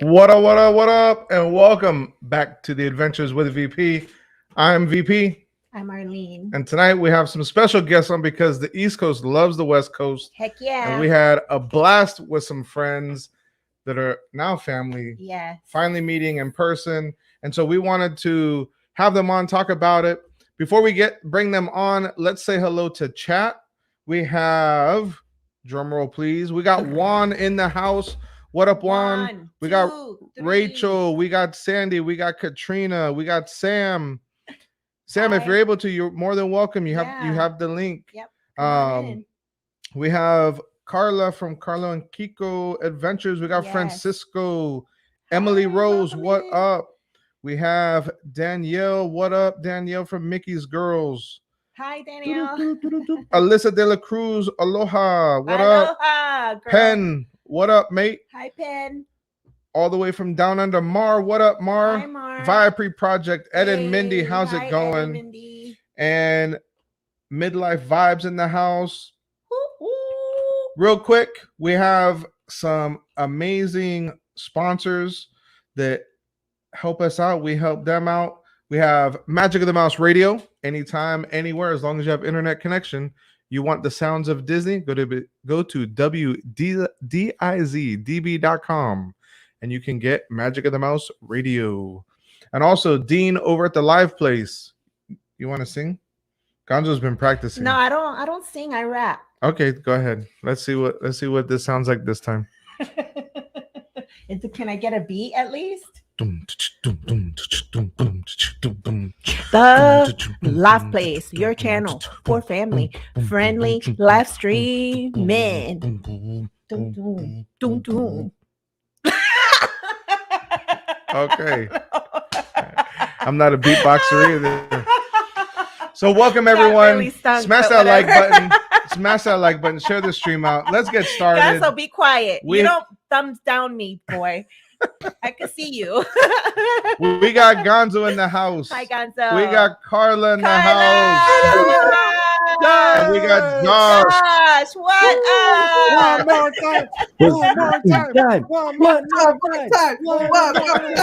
What up, what up, what up, and welcome back to the Adventures with VP. I'm VP. I'm Arlene. And tonight we have some special guests on because the East Coast loves the West Coast. Heck yeah. And we had a blast with some friends that are now family. Yeah. Finally meeting in person. And so we wanted to have them on, talk about it. Before we bring them on, let's say hello to chat. We have, drumroll please, we got Juan in the house. What up, Juan? We got Rachel, we got Sandy, we got Katrina, we got Sam. Sam, hi. If you're able to, you're more than welcome. You have the link. Yep. We have Carla from Carla and Kiko Adventures. We got Francisco, Emily Rose. What up? We have Danielle. What up, Danielle from Mickey's Girls? Hi, Danielle. Alyssa De La Cruz. Aloha. What up? Girl. Penn. What up, mate? Hi, Penn. All the way from down under. Mar. What up, Mar? Hi, Mar. Viapre Project. Ed and Mindy. How's it going? Ed and Mindy. And Midlife Vibes in the house. Real quick, we have some amazing sponsors that help us out. We help them out. We have Magic of the Mouse Radio. Anytime, anywhere, as long as you have internet connection. You want the sounds of Disney? Go to www.dizdb.com and you can get Magic of the Mouse Radio. And also Dean over at the Live Place. You want to sing? Gonzo's been practicing. No, I don't sing. I rap. Okay, go ahead. Let's see what this sounds like this time. Can I get a beat at least? The Live Place, your channel for family friendly live streaming. Okay. I'm not a beatboxer either. So welcome everyone. Really smash that like button. Smash that like button. Share the stream out. Let's get started. Yeah, so be quiet. You don't thumbs down me, boy. I can see you. We got Gonzo in the house. Hi, Gonzo. We got Carla in the house. And we got Josh. What up? One more time. One more time. One more time. One more time.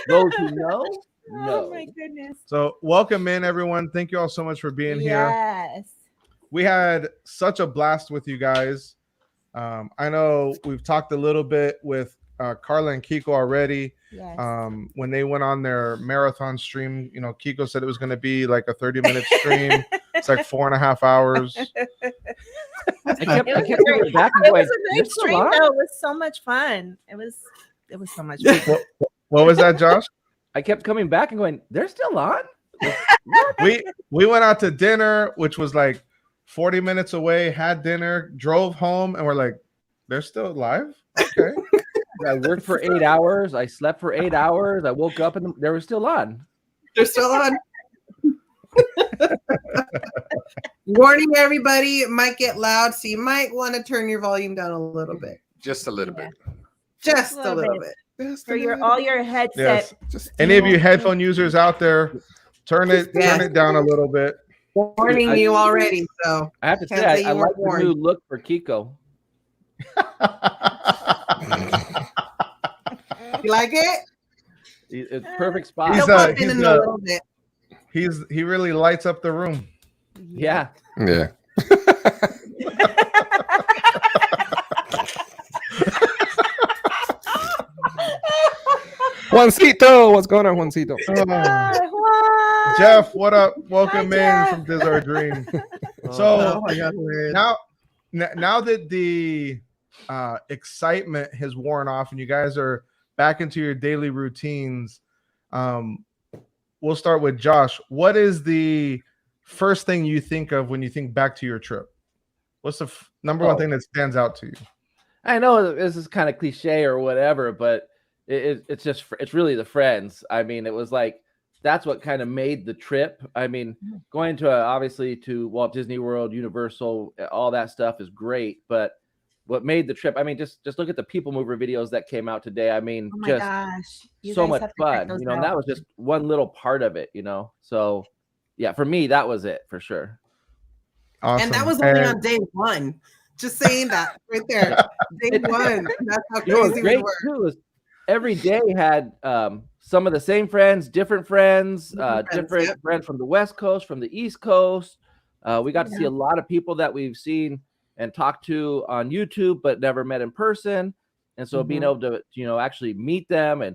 Those who know. Oh my goodness. So welcome in, everyone. Thank you all so much for being here. Yes. We had such a blast with you guys. I know we've talked a little bit with Carla and Kiko already. Yes. When they went on their marathon stream, you know, Kiko said it was going to be like a 30-minute stream. It's like 4.5 hours. I kept going back and going, it was a great stream, though. It was so much fun. It was so much fun. What was that, Josh? I kept coming back and going, they're still on? We went out to dinner, which was like 40 minutes away, had dinner, drove home, and we're like, they're still live? Okay. I worked for 8 hours. I slept for 8 hours. I woke up and they were still on. They're still on. Warning everybody, it might get loud, so you might want to turn your volume down a little bit. Just a little bit. Just a little bit. For all your headset. Yes. Any of you headphone users out there, turn it down a little bit. Warning you already, so I have to say I like the new look for Kiko. You like it? It's perfect spot. He really lights up the room. Yeah. Yeah. Juancito, what's going on, Juancito? Jeff, what up? Welcome in from Diz Our Dream. So now that the excitement has worn off and you guys are back into your daily routines, we'll start with Josh. What is the first thing you think of when you think back to your trip? What's the number one thing that stands out to you? I know this is kind of cliche or whatever, but it's really the friends. I mean, it was like that's what kind of made the trip. I mean, going to obviously to Walt Disney World, Universal, all that stuff is great, but what made the trip? I mean, just look at the People Mover videos that came out today. I mean, so much fun, you know. And that was just one little part of it, you know. So, yeah, for me, that was it for sure. Awesome. And that was only on day one. Just saying that right there. Day one. That's how You know what's crazy we great were. too is every day had some of the same friends, different friends, different Yep. friends from the West Coast, from the East Coast. We got to see a lot of people that we've seen and talked to on YouTube, but never met in person. And so being able to, actually meet them and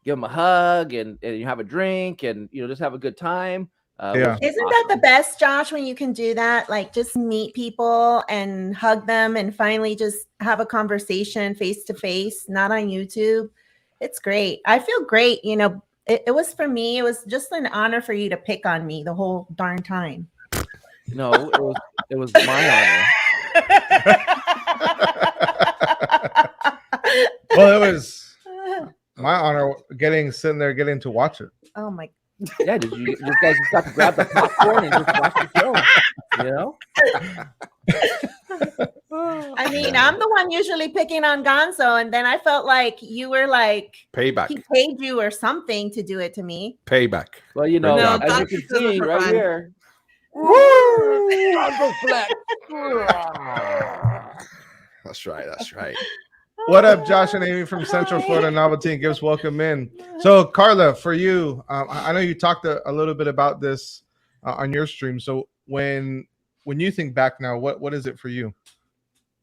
give them a hug and you have a drink and, just have a good time. Yeah. Isn't that the best, Josh, when you can do that? Like just meet people and hug them and finally just have a conversation face to face, not on YouTube. It's great. I feel great. It was for me, it was just an honor for you to pick on me the whole darn time. No, it was my honor. Well, it was my honor sitting there getting to watch it. Oh my. Yeah, did you guys just got to grab the popcorn and just watch the film? I mean, I'm the one usually picking on Gonzo, and then I felt like you were like Payback. he paid you or something to do it to me. Payback. Well, No, as you can see for right fun. here. That's right. That's right. What up, Josh and Amy from Central Florida Novelty and Gifts? Welcome in. So, Carla, for you, I know you talked a little bit about this on your stream. So, when you think back now, what is it for you?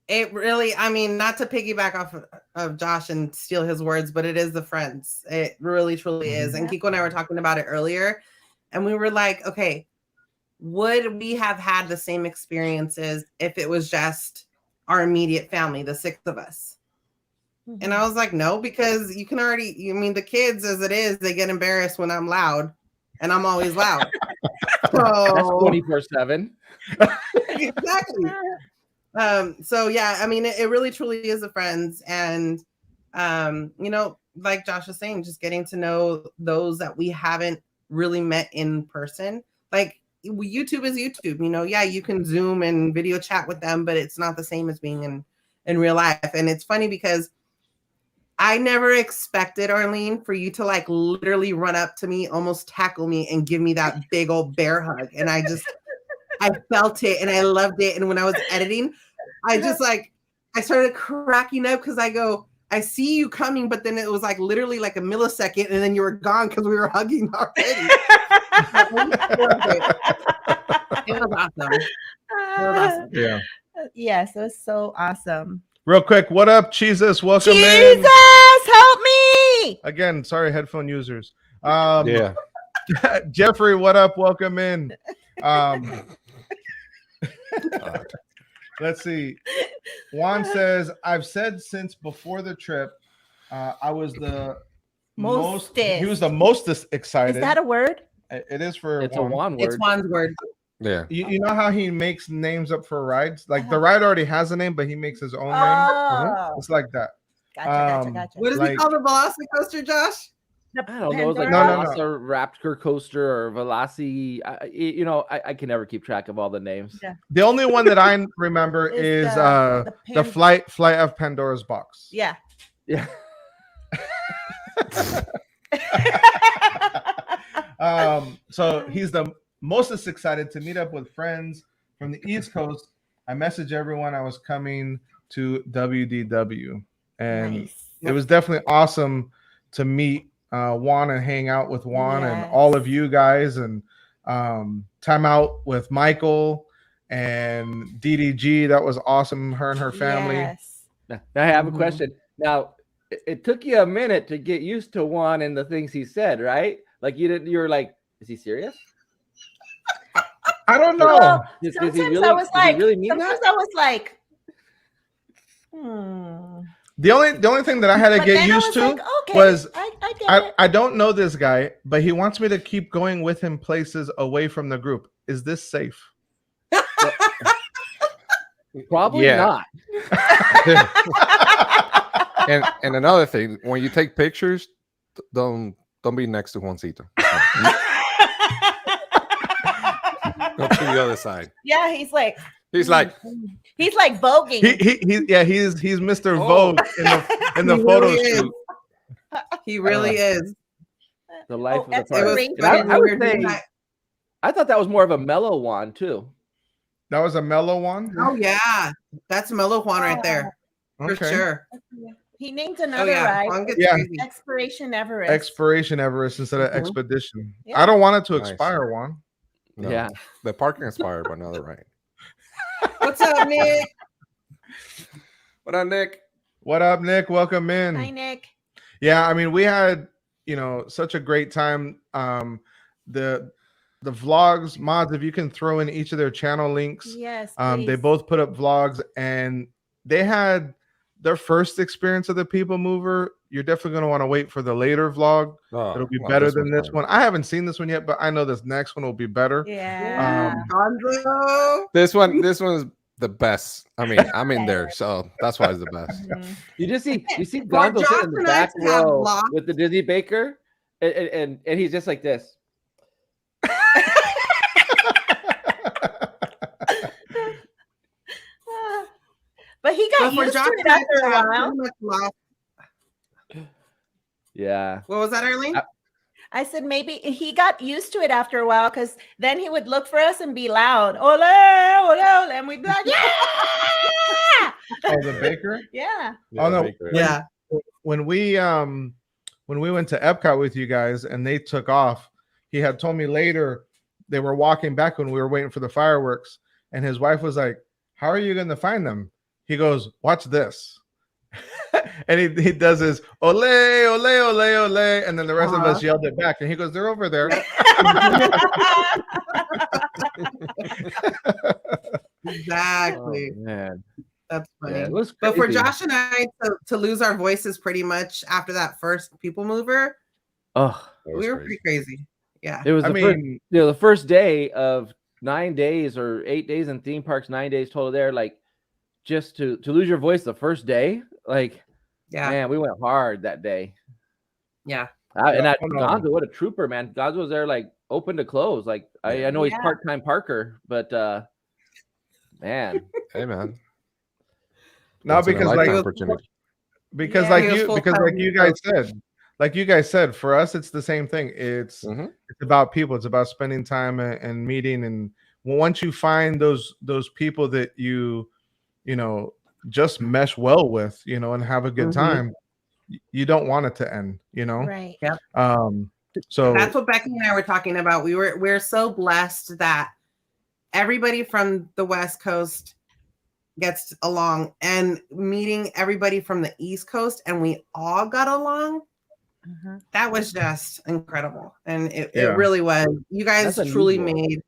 It really, I mean, not to piggyback off of Josh and steal his words, but it is the friends. It really, truly is. And Kiko and I were talking about it earlier, and we were like, okay, would we have had the same experiences if it was just our immediate family, the 6 of us? And I was like, no, because you can already, the kids as it is, they get embarrassed when I'm loud, and I'm always loud. That's So 24/7. exactly. So yeah, I mean, it really truly is the friends. And like Josh was saying, just getting to know those that we haven't really met in person. Like YouTube is YouTube, yeah, you can Zoom and video chat with them, but it's not the same as being in real life. And it's funny because I never expected, Arlene, for you to like literally run up to me, almost tackle me and give me that big old bear hug. And I felt it and I loved it. And when I was editing, I started cracking up because I see you coming, but then it was like literally like a millisecond and then you were gone because we were hugging already. It was awesome. Yeah. Yes, it was so awesome. Real quick, what up, Jesus? Welcome Jesus, in. help me! Again, sorry, headphone users. Yeah. Jeffrey, what up? Welcome in. Let's see. Juan says, I've said since before the trip, I was the most. He was the most excited. Is that a word? It is for It's Juan. a Juan word. It's Juan's word. Yeah. You know how he makes names up for rides? Like the ride already has a name, but he makes his own name. Oh, It's like that. gotcha. What does he call the velocity coaster, Josh? I don't know. It's like No. Raptor coaster or Velocity. I can never keep track of all the names. Yeah. The only one that I remember is the flight of Pandora's box. Yeah. Yeah. So he's the most excited to meet up with friends from the East Coast. I messaged everyone I was coming to WDW, and Nice. it was definitely awesome to meet Juan and hang out with Juan and Yes. all of you guys, and time out with Michael and DDG. That was awesome. Her and her family. Yes. Now, I have a Mhm. question. Now, it took you a minute to get used to Juan and the things he said, right? Like you were like, is he serious? I don't know. Well, Does he sometimes really- I was does he like, really mean sometimes that? I was like, The only thing that I had to But get then I used was to like, okay, was I get it. I don't know this guy, but he wants me to keep going with him places away from the group. Is this safe? Probably Yeah. not. And another thing, when you take pictures, don't be next to Juancito. Go to the other side. Yeah, he's like voguing. He's Mr. Oh. Vogue in the He photo really is. shoot. He really is. The life of the that's It party. was great. And I funny when we would were doing say- that. I thought that was more of a mellow Juan too. That was a mellow one. Oh yeah, that's Mellow Juan right there for Okay. sure. He named Oh another yeah, ride. Juan gets Yeah. crazy. Expiration Everest. Expiration Everest instead of Mhm. expedition. Yeah. I don't want it to Nice. expire, one. No, Yeah. the parking expired, but now they're right. What's up, Nick? What up, Nick? What up, Nick? Welcome in. Hi, Nick. Yeah, I mean, we had such a great time. The vlogs, mods, if you can throw in each of their channel links. Yes. They please. both put up vlogs, and they had their first experience of the People Mover. You're definitely going to want to wait for the later vlog. Oh, It'll be no, better than one's this fine. one. I haven't seen this one yet, but I know this next one will be better. Yeah. Gonzo. This one is the best. I mean, I'm in there, so that's why it's the best. Mhm. You see Well, Gonzo Josh sitting in the and I back have row vlogs. with the Disney Baker, and he's just like this. But he got But for used Josh to it and I after a have while. pretty much lost- Yeah. What was that, Arlene? I said maybe he got used to it after a while because then he would look for us and be loud. Ole, ole, ole. And we'd be like, yeah. Oh, the baker? Yeah. Oh, no. Baker. Yeah. When we went to Epcot with you guys and they took off, he had told me later they were walking back when we were waiting for the fireworks, and his wife was like, "How are you going to find them?" He goes, "Watch this." And he does his ole, ole, ole, ole, and then the rest of us yelled it back, and he goes, "They're over there." Exactly. Oh, man. That's funny. Yeah, it was But for crazy. Josh and I to lose our voices pretty much after that first People Mover, Oh, That was we were crazy. pretty crazy. Yeah. it was I the first, mean, the first day of 9 days or 8 days in theme parks, 9 days total there. Like, just to lose your voice the first day, like, Yeah. man, we went hard that day. Yeah. And that Oh, no. Gonzo, what a trooper, man. Gonzo was there like open to close. Like, I know he's Yeah. part-time Parker, but man. Hey, man. no, Once in a because lifetime like opportunity. because Yeah, like he was you because full-time like you guys said, for us it's the same thing. It's Mhm. it's about people. It's about spending time and meeting. And once you find those people that you just mesh well with, and have a good Mhm. time, you don't want it to end. Right. So That's what Becky and I were talking about. We're so blessed that everybody from the West Coast gets along, and meeting everybody from the East Coast, and we all got along. Mhm. That was just incredible, and it Yeah. really was. You guys That's truly unusual. made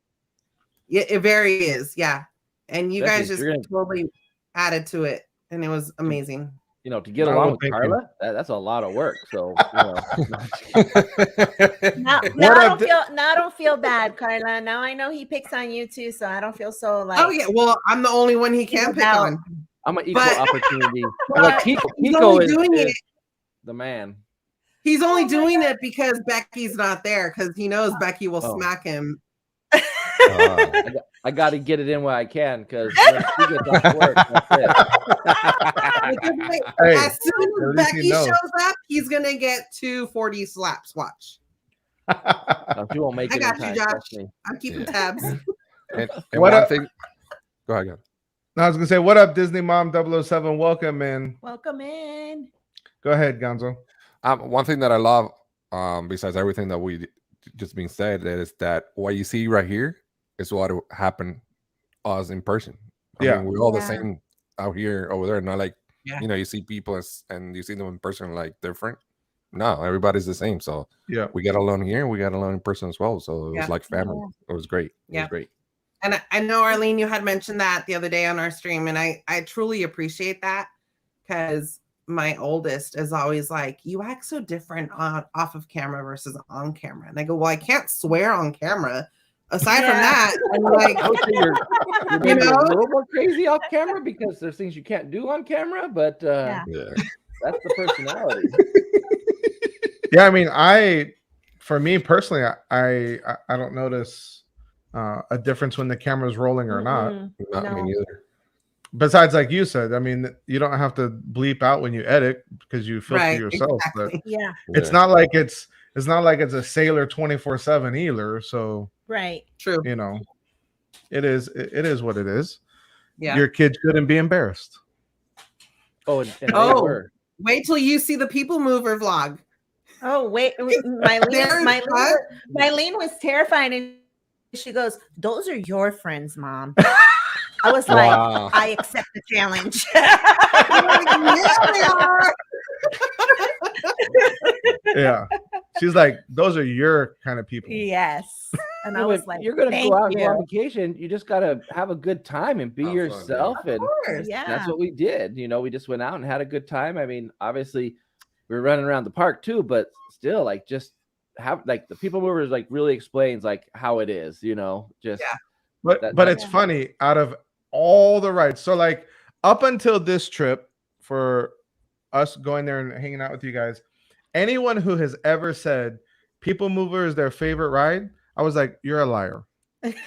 it very is, yeah. And you Becky, guys just you're gonna- totally added to it, and it was amazing. to get Oh, along with thank you. Carla, that's a lot of work. So, Now What I don't feel bad, Carla. Now I know he picks on you too, so I don't feel so like. Oh yeah, well, I'm the only one he can pick out. on. I'm an equal But- opportunity. but Like, Pico he's only doing is it. the man. He's only Oh my doing it because Becky's not there, because he knows Becky will Oh. smack him. I got to get it in where I can because when she gets off work, that's it. Because, like, Hey, as soon at as least he Becky knows. shows up, he's gonna get 240 slaps. Watch. No, she won't make I it got in you, time. Josh. Trust me. I'm keeping Yeah. tabs. and What one up? thing. Go ahead. I was gonna say, what up, Disney Mom 007? Welcome, man. Welcome in. Go ahead, Gonzo. One thing that I love, besides everything that we just been said, is that what you see right here is what happened us in person. I Yeah. mean, we're all the Yeah. same out here, over there. Not like Yeah. you see people and you see them in person like different. No, everybody's the same. So Yeah. we got alone here, we got alone in person as well. So it was Yeah. like family. It was great. It Yeah. was great. And I know, Arlene, you had mentioned that the other day on our stream, and I truly appreciate that, because my oldest is always like, you act so different off of camera versus on camera. And I go, well, I can't swear on camera. Aside from that, I'm like, I would say you're You maybe know? a little more crazy off camera because there's things you can't do on camera, but Yeah. Yeah. that's the personality. Yeah, I mean, for me personally, I don't notice a difference when the camera's rolling or not. Mm-mm. Not me No. neither. Besides, like you said, I mean, you don't have to bleep out when you edit because you filter right, yourself. exactly. Yeah. But it's not like it's not like it's a Sailor 24/7 either. So Right. True. you know, It is what it is. Yeah. Your kid shouldn't be embarrassed. Oh, and they Oh. were. Wait till you see the People Mover vlog. Oh wait, Mylene was terrified, and she goes, "Those are your friends, Mom." I was like, Wow. "I accept the challenge." Yeah. She's like, those are your kind of people. Yes, and I No, was but like, you're gonna "Thank go out and go you." on vacation. You just gotta have a good time and be Have fun, yeah. yourself. And Yeah, that's what we did. You know, we just went out and had a good time. I mean, obviously, we were running around the park too, but still, like, just have like the People Movers like really explains like how it is. You know, just Yeah. But it's funny, out of all the rides. So like up until this trip for us going there and hanging out with you guys, anyone who has ever said People Mover is their favorite ride, I was like, you're a liar.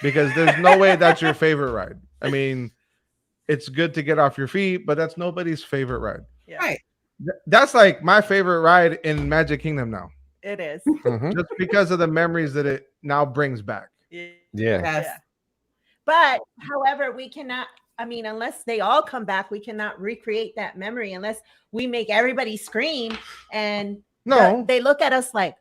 Because there's no way that's your favorite ride. I mean, it's good to get off your feet, but that's nobody's favorite ride. yeah, Right. That's like my favorite ride in Magic Kingdom now, it is. Mhm. just because of the memories that it now brings back. Yeah. Yes. Yeah. But however, we cannot, I mean, unless they all come back, we cannot recreate that memory unless we make everybody scream and No. they look at us like,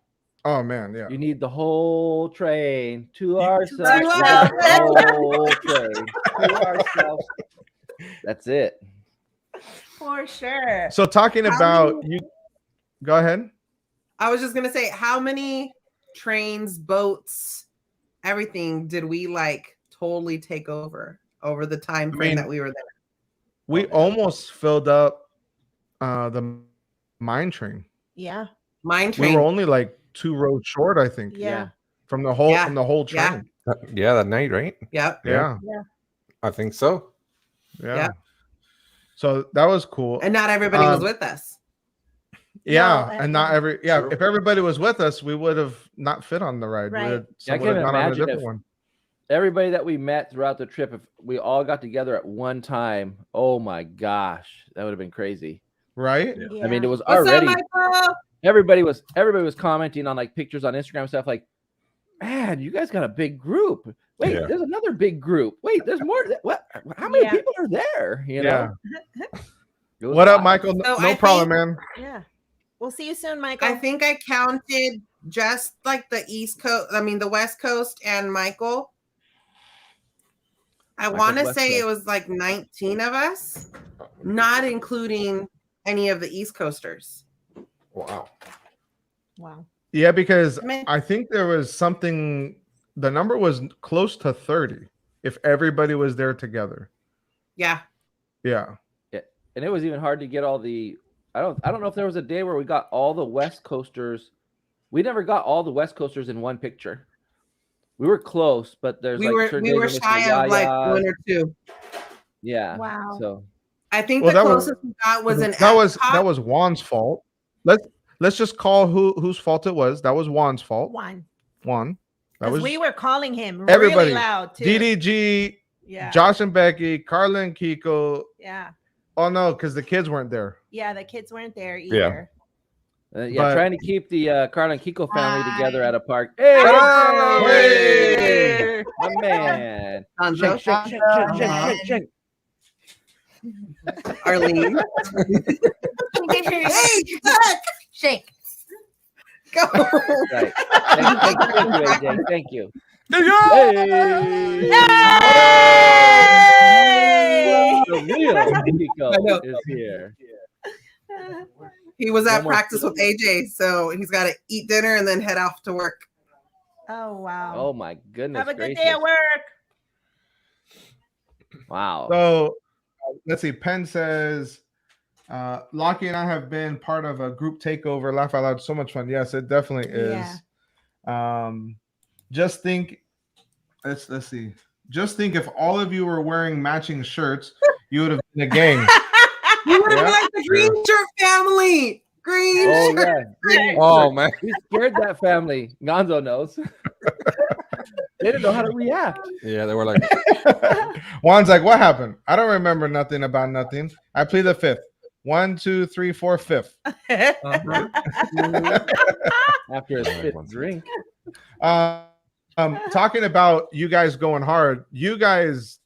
Oh man, yeah. you need the whole train to ourselves. ourselves. The whole train to ourselves. That's it. for sure. So talking How about many- you, go ahead. I was just gonna say, how many trains, boats, everything did we like totally take over the time frame mean, that we were there? We almost filled up the mine train. Yeah. Mine We train. were only like 2 roads short, I think, Yeah. from the whole Yeah. train. Yeah, that night, right? Yep. Yeah. I think so. Yeah. Yeah. So that was cool. And not everybody was Um, with us. Yeah, No, and not yeah. every True. if everybody was with us, we would have not fit on the ride. Right. We would Yeah, I would have can't gone on a imagine different if- one. Everybody that we met throughout the trip, if we all got together at one time, oh my gosh, that would have been crazy. Right? I mean, it was What's already up, Michael? everybody was commenting on like pictures on Instagram and stuff like, man, you guys got a big group. Wait, Yeah. there's another big group. Wait, there's more. What? How many Yeah. people are there? You know. It was What up, wild. Michael? So No I problem, think- man. Yeah. We'll see you soon, Michael. I think I counted just like the East Coast, the West Coast and Michael. I Michael's want to West say Coast. it was like 19 of us, not including any of the East Coasters. Wow. Wow. Yeah, because I mean- I think there was something. The number was close to 30 if everybody was there together. Yeah. Yeah. And it was even hard to get all the. I don't know if there was a day where we got all the West Coasters. We never got all the West Coasters in one picture. We were close, but there's We like were certain we days were when it's the shy of like Yayas. one or two. Yeah. Wow. So I think Well, the that was- closest we got was an that was Juan's fault. Let's just call whose fault it was. That was Juan's fault. One. Juan. That Because was we were calling him everybody. really loud too. DDG, Yeah. Josh and Becky, Carla and Kiko. Yeah. Oh no, because the kids weren't there. Yeah. The kids weren't there Yeah. either. yeah, But- trying to keep the Carla and Kiko family Hi. together at a park. Hey, Hey! my man. Gonzo. Shake, shake, shake, shake, shake, shake. Arlene. Hey, look! Shake. Go. Right. Thank you, AJ. Thank you. Hey! The real I Kiko know. is here. He was at One more practice with AJ, so he's got to eat dinner and then head off to work. Oh wow. Oh my goodness. Have a good gracious. day at work. Wow. So let's see. Penn says, Lockie and I have been part of a group takeover. Laugh out loud. So much fun. Yes, it definitely is. Just think. Let's see. Just think if all of you were wearing matching shirts, you would have been a gang. You were Yeah. like the green shirt family. Green Oh shirt. yeah. Green Oh shirt. man. We scared that family. Gonzo knows. They didn't know how to react. Yeah, they were like, Juan's like, what happened? I don't remember nothing about nothing. I plead the fifth. 1, 2, 3, 4, fifth. After a spit One. drink. Talking about you guys going hard, you guys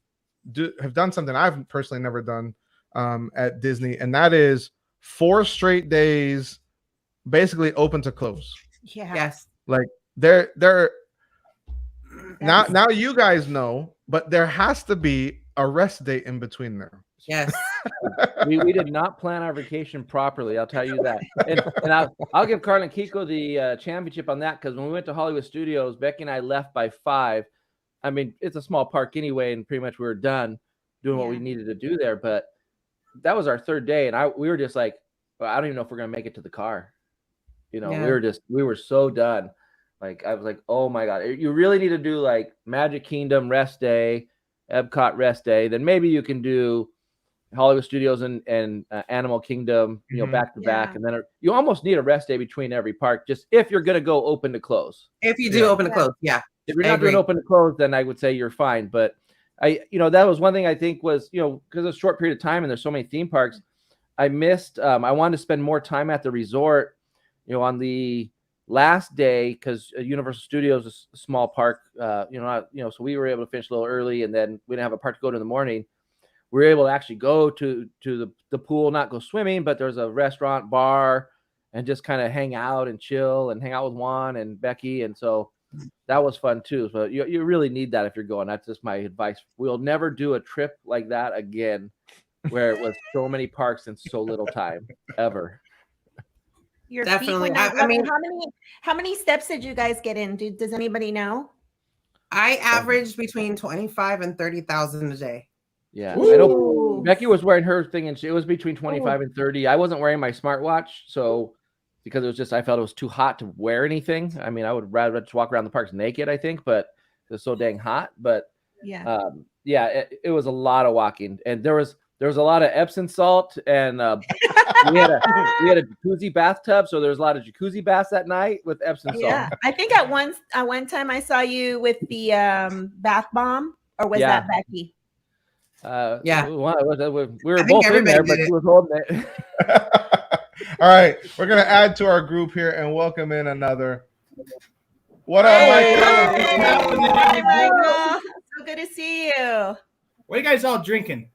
have done something I've personally never done at Disney, and that is 4 straight days, basically open to close. Yeah. Yes. Like they're now you guys know, but there has to be a rest day in between there. Yes. we did not plan our vacation properly. I'll tell you that. And I'll give Carl and Kiko the championship on that, because when we went to Hollywood Studios, Becky and I left by 5. I mean, it's a small park anyway, and pretty much we were done doing what we needed to do there. But that was our 3rd day, and we were just like, well, I don't even know if we're gonna make it to the car. You know, we were so done. Like, I was like, oh my God, you really need to do like Magic Kingdom rest day, Epcot rest day. Then maybe you can do Hollywood Studios and Animal Kingdom, you know, back to back. And then you almost need a rest day between every park, just if you're going to go open to close. If you do open to close. Yeah. If you're not doing open to close, then I would say you're fine. But that was one thing I think was, because it's a short period of time and there's so many theme parks, I missed, I wanted to spend more time at the resort, on the last day, because Universal Studios is a small park, so we were able to finish a little early, and then we didn't have a park to go to in the morning. We were able to actually go to the pool, not go swimming, but there's a restaurant, bar, and just kind of hang out and chill and hang out with Juan and Becky. And so that was fun too. So you really need that if you're going. That's just my advice. We'll never do a trip like that again, where it was so many parks in so little time, ever. Your Definitely. I mean, how many steps did you guys get in? Does anybody know? I averaged between 25 and 30,000 a day. Yeah, I know Becky was wearing her thing, and it was between 25 and 30. I wasn't wearing my smartwatch, so because it was just, I felt it was too hot to wear anything. I mean, I would rather just walk around the parks naked, I think, but it was so dang hot. But it was a lot of walking, and there was a lot of Epsom salt, and we had a jacuzzi bathtub, so there was a lot of jacuzzi baths that night with Epsom salt. Yeah, I think at one time I saw you with the bath bomb, or was that Becky? We were both in there, but she was holding it. All right, we're gonna add to our group here and welcome in another. What up, Michael? Hi, Michael. So good to see you. What are you guys all drinking?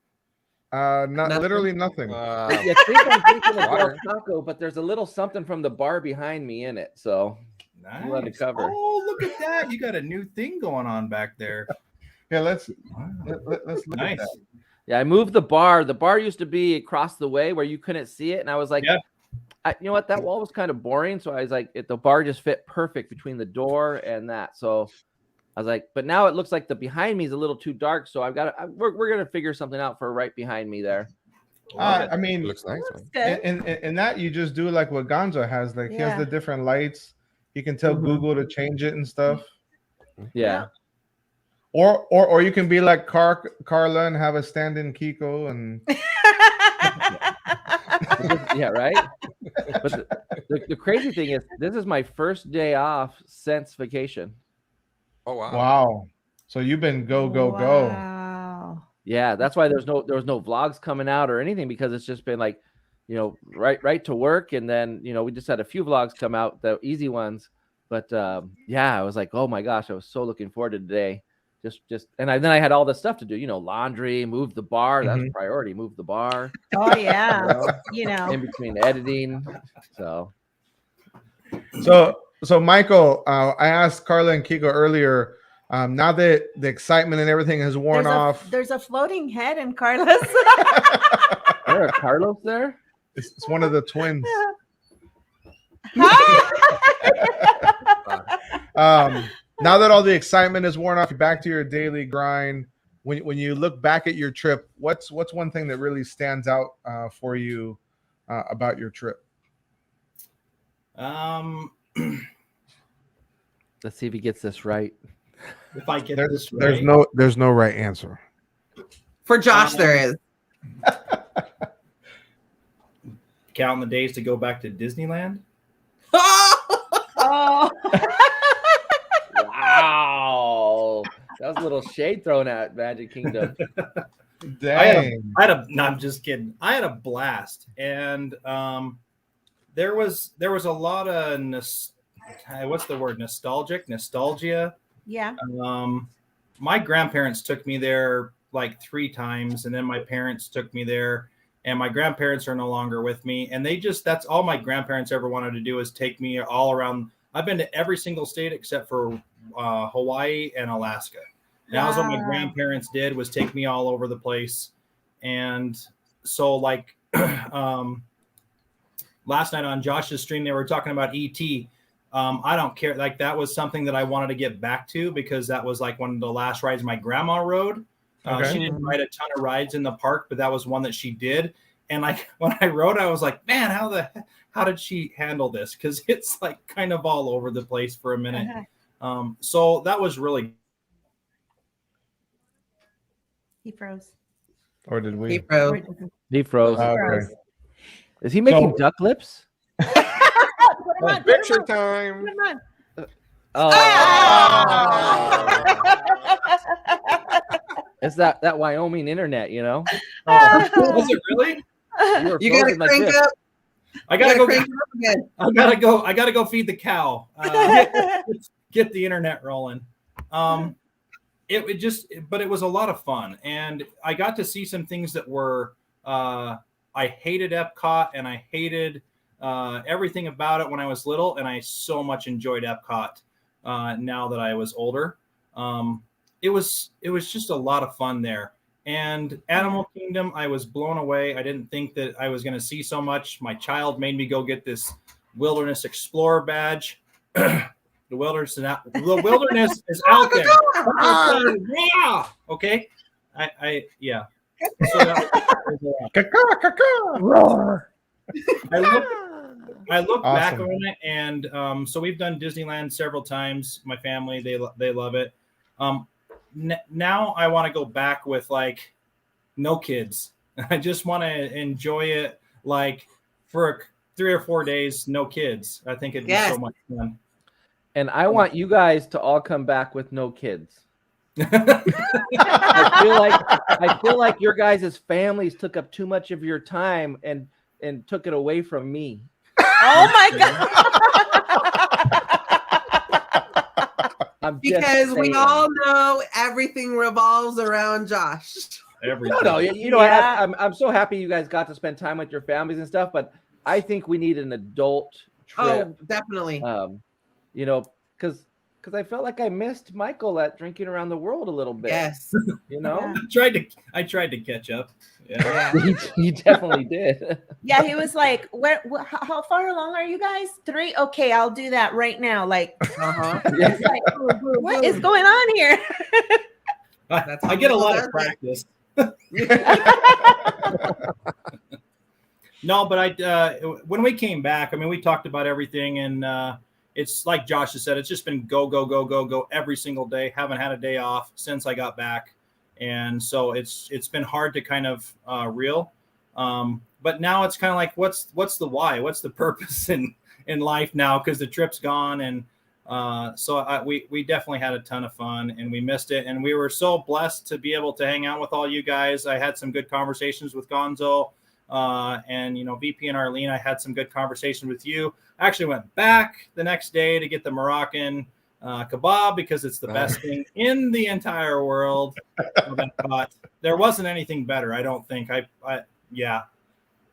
Literally nothing. You think I'm drinking a Del Taco, but there's a little something from the bar behind me in it, so nice. Let it cover. Oh, look at that! You got a new thing going on back there. Yeah, let's look at that. Yeah, I moved the bar. The bar used to be across the way where you couldn't see it, and I was like, you know what? That wall was kind of boring, so I was like, the bar just fit perfect between the door and that. So I was like, but now it looks like the behind me is a little too dark, so we're gonna figure something out for right behind me there. I mean, it looks nice. In that you just do like what Gonzo has. Like he has the different lights. You can tell Google to change it and stuff. Yeah. Or you can be like Carla and have a stand-in Kiko and yeah, right. But the crazy thing is, this is my first day off since vacation. Oh wow! Wow. So you've been go. Wow. Yeah, that's why there was no vlogs coming out or anything, because it's just been like, right to work, and then we just had a few vlogs come out, the easy ones. But I was like, oh my gosh, I was so looking forward to today. Then I had all this stuff to do, laundry, move the bar. That's a priority. Move the bar. Oh yeah, in between editing. So Michael, I asked Carla and Kiko earlier. Now that the excitement and everything has worn off, there's a floating head in Carlos. There are Carlos there. It's one of the twins. Now that all the excitement is worn off, you're back to your daily grind. When you look back at your trip, what's one thing that really stands out for you about your trip? Let's see if he gets this right. If I get this right, there's no right answer. For Josh, there is. Counting the days to go back to Disneyland. Oh. Wow, that was a little shade thrown at Magic Kingdom. Dang. I'm just kidding. I had a blast, and there was a lot of nostalgia Yeah. My grandparents took me there like 3 times, and then my parents took me there, and my grandparents are no longer with me. And that's all my grandparents ever wanted to do is take me all around. I've been to every single state except for Hawaii and Alaska. And that was what my grandparents did, was take me all over the place. And so like last night on Josh's stream, they were talking about ET. I don't care. Like that was something that I wanted to get back to, because that was like one of the last rides my grandma rode. She didn't ride a ton of rides in the park, but that was one that she did. And like when I rode, I was like, man, how did she handle this? Because it's like kind of all over the place for a minute. So that was really. He froze. Or did we? He froze. He froze. Okay. Is he making duck lips? Put him on, put Picture him on, time. put him on. Oh, Ah! it's that Wyoming internet, you know. Was it really? You gotta crank up. I gotta go. Crank up again. I gotta go feed the cow. Get the internet rolling. But it was a lot of fun, and I got to see some things that were. I hated Epcot, and I hated everything about it when I was little, and I so much enjoyed Epcot now that I was older. It was just a lot of fun there. And Animal Kingdom, I was blown away. I didn't think that I was going to see so much. My child made me go get this Wilderness Explorer badge. The wilderness is out there. Yeah. Okay. Yeah. So I look back on it, and so we've done Disneyland several times. My family, they love it. Now I want to go back with like no kids. I just want to enjoy it like for 3 or 4 days, no kids. I think it'd be so much fun. And I want you guys to all come back with no kids. I feel like your guys' families took up too much of your time and took it away from me. Oh my God. Because we all know everything revolves around Josh. No, you know, I'm so happy you guys got to spend time with your families and stuff, but I think we need an adult trip. Oh, definitely. You know, because I felt like I missed Michael at Drinking Around the World a little bit. Yes. You know? I tried to catch up. Yeah. He definitely did. Yeah, he was like, how far along are you guys? 3? Okay, I'll do that right now. Like, it's like, what is going on here? I get a lot of practice. No, but when we came back, I mean, we talked about everything, and it's like Josh has said, it's just been go every single day. Haven't had a day off since I got back. And so it's been hard to kind of reel. But now it's kind of like, what's the why? What's the purpose in life now? Because the trip's gone. And so we definitely had a ton of fun, and we missed it. And we were so blessed to be able to hang out with all you guys. I had some good conversations with Gonzo. And, you know, VP and Arlene, I had some good conversation with you. I actually went back the next day to get the Moroccan kebab because it's the best thing in the entire world. There wasn't anything better, I don't think. Yeah,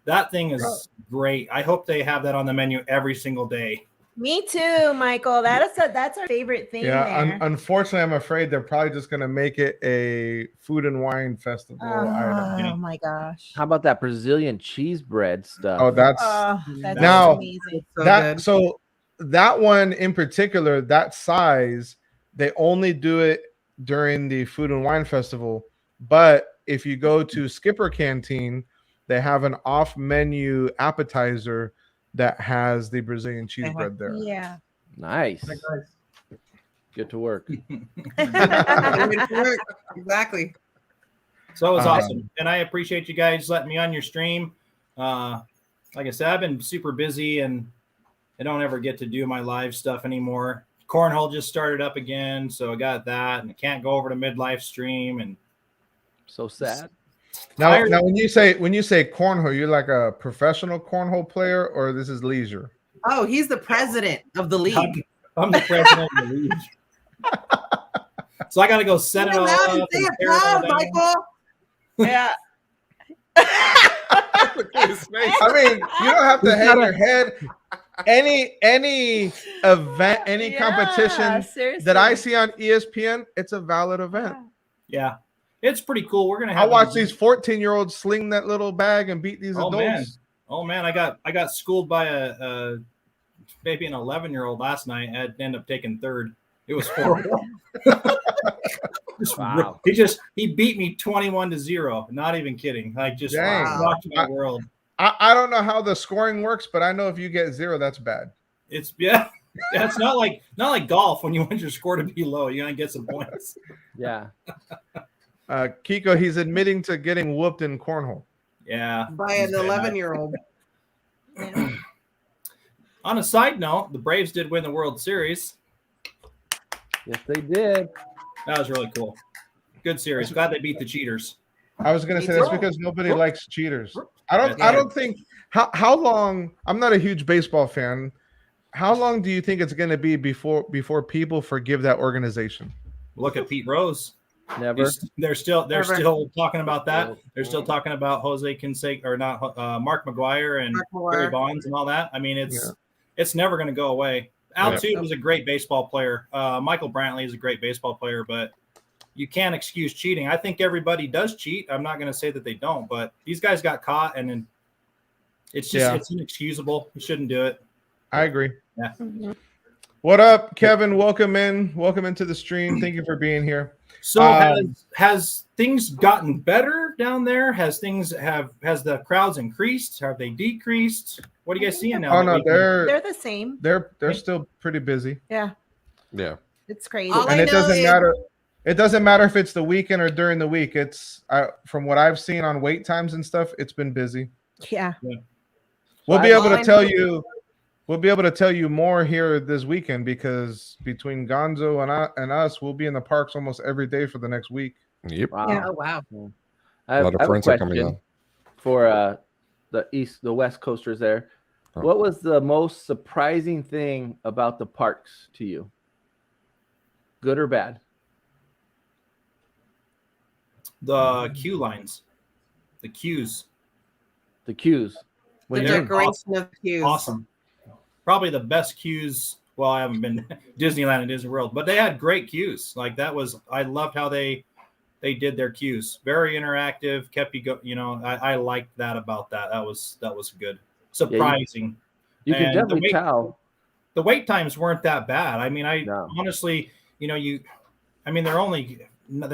that thing is great. I hope they have that on the menu every single day. Me too, Michael. That's our favorite thing. Yeah, unfortunately, I'm afraid they're probably just going to make it a food and wine festival item. Oh my gosh! How about that Brazilian cheese bread stuff? Oh, that's now amazing. So that one in particular, that size, they only do it during the food and wine festival. But if you go to Skipper Canteen, they have an off-menu appetizer that has the Brazilian cheese bread there. Yeah. Nice. Get to work. Exactly. So it was awesome. And I appreciate you guys letting me on your stream. Like I said, I've been super busy and I don't ever get to do my live stuff anymore. Cornhole just started up again, so I got that, and I can't go over to midlife stream. And so sad. Now when you say cornhole, you're like a professional cornhole player, or this is leisure? Oh, he's the president of the league. I'm the president of the league. So I got to go set it all Say up. it And tear it all loud, down. Michael. Yeah. I mean, you don't have to hang your head. Any event, any competition that I see on ESPN, it's a valid event. Yeah, it's pretty cool. We're gonna have. I watch these 14-year-olds sling that little bag and beat these adults. Oh man, I got schooled by a maybe an 11-year-old last night. I ended up taking third. It was horrible. Wow. He beat me 21-0. Not even kidding. Like just Dang. rocked my world. I don't know how the scoring works, but I know if you get 0, that's bad. It's it's not like golf when you want your score to be low. You're gonna get some points. Yeah. Kiko, he's admitting to getting whooped in cornhole. Yeah. By an 11-year-old. On a side note, the Braves did win the World Series. Yes, they did. That was really cool. Good series. Glad they beat the cheaters. I was gonna say that's because nobody likes cheaters. I don't think how long. I'm not a huge baseball fan. How long do you think it's gonna be before people forgive that organization? Look at Pete Rose. Never. They're still talking about that. They're still talking about Jose Canseco or not Mark McGwire and Barry Bonds and all that. I mean, it's never going to go away. Altuve was a great baseball player. Michael Brantley is a great baseball player, but you can't excuse cheating. I think everybody does cheat. I'm not going to say that they don't, but these guys got caught, and then it's inexcusable. You shouldn't do it. I agree. Yeah. Mhm. What up, Kevin? Welcome into the stream. Thank you for being here. So has things gotten better down there? Has the crowds increased? Have they decreased? What are you guys seeing now? Oh no, They're the same. they're still pretty busy. Yeah. Yeah. It's crazy. All And I it know doesn't is- matter. It doesn't matter if it's the weekend or during the week. It's from what I've seen on wait times and stuff, it's been busy. Yeah. We'll be able All to I tell know- you. We'll be able to tell you more here this weekend because between Gonzo and us, we'll be in the parks almost every day for the next week. Yep. Wow. Yeah. Oh, wow. A lot of friends are coming on. For the West Coasters there. Oh. What was the most surprising thing about the parks to you? Good or bad? The queue lines, the queues. The queues. The When they're you're decoration of cues. Awesome. Probably the best queues. Well, I haven't been to Disneyland and Disney World, but they had great queues. Like I loved how they did their queues. Very interactive, kept you go. I liked that about that. That was good. Surprising. you can And definitely tell. The wait times weren't that bad. I mean, No. honestly, they're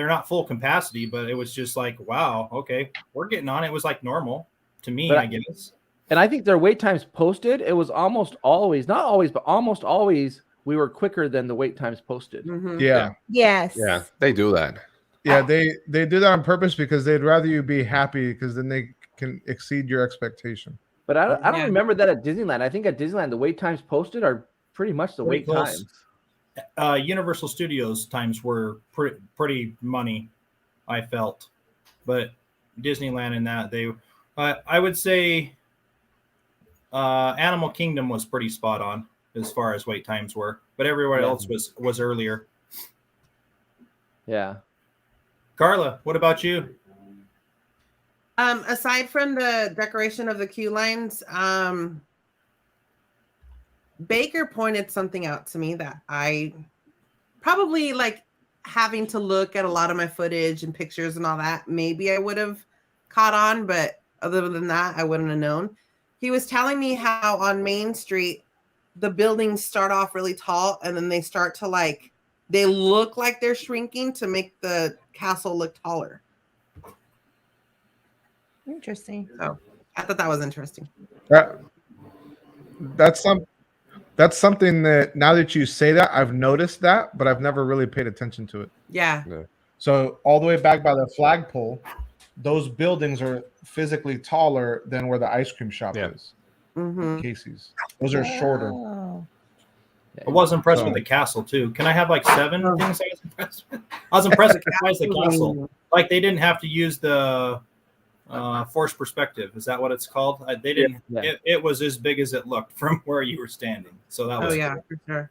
not full capacity, but it was just like, wow, okay, we're getting on. It was like normal to me, But I guess. And I think their wait times posted, it was almost always, not always, but almost always, we were quicker than the wait times posted. Mhm. Yeah. Yes. Yeah, they do that. Yeah, they do that on purpose because they'd rather you be happy because then they can exceed your expectation. But I don't Yeah. remember that at Disneyland. I think at Disneyland, the wait times posted are pretty much the Pretty wait close. times. Universal Studios times were pretty money, I felt, but Disneyland and that I would say Animal Kingdom was pretty spot on as far as wait times were, but everywhere else was earlier. Yeah. Carla, what about you? Aside from the decoration of the queue lines, Baker pointed something out to me that I probably like having to look at a lot of my footage and pictures and all that. Maybe I would have caught on, but other than that, I wouldn't have known. He was telling me how on Main Street, the buildings start off really tall and then they start to they look like they're shrinking to make the castle look taller. Interesting. So I thought that was interesting. That's something that now that you say that, I've noticed that, but I've never really paid attention to it. Yeah. So all the way back by the flagpole, those buildings are physically taller than where the ice cream shop is. Mm-hmm. Casey's. Those are shorter. Oh. I was impressed with the castle too. Can I have 7 things I was impressed with? I was impressed with the castle. Like they didn't have to use the forced perspective. Is that what it's called? They didn't. Yeah. It was as big as it looked from where you were standing. So that was. Oh yeah, cool. for sure.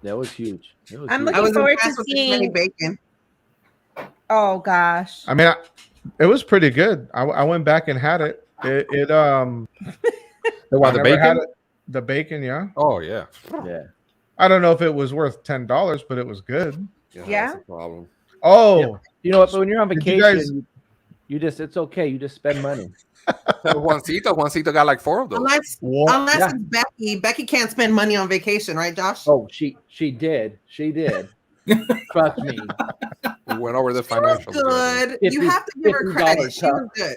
That was huge. It was I'm huge. I looking was forward impressed to with the Kenny seeing. Bacon. Oh gosh. I mean, it was pretty good. I went back and had it. The I what, the never had bacon? it. The bacon, yeah. Oh yeah. Yeah. I don't know if it was worth $10, but it was good. Yeah. That's a problem. Oh, Yeah. You know what? But when you're on Did you vacation, guys- you just it's okay. You just spend money. So Juancito got like 4 of those. Unless what? it's Becky. Becky can't spend money on vacation, right, Josh? Oh, she did. She did. Trust me. We went over the She was financials. good. You have to give her $50 credit. She was cup. good.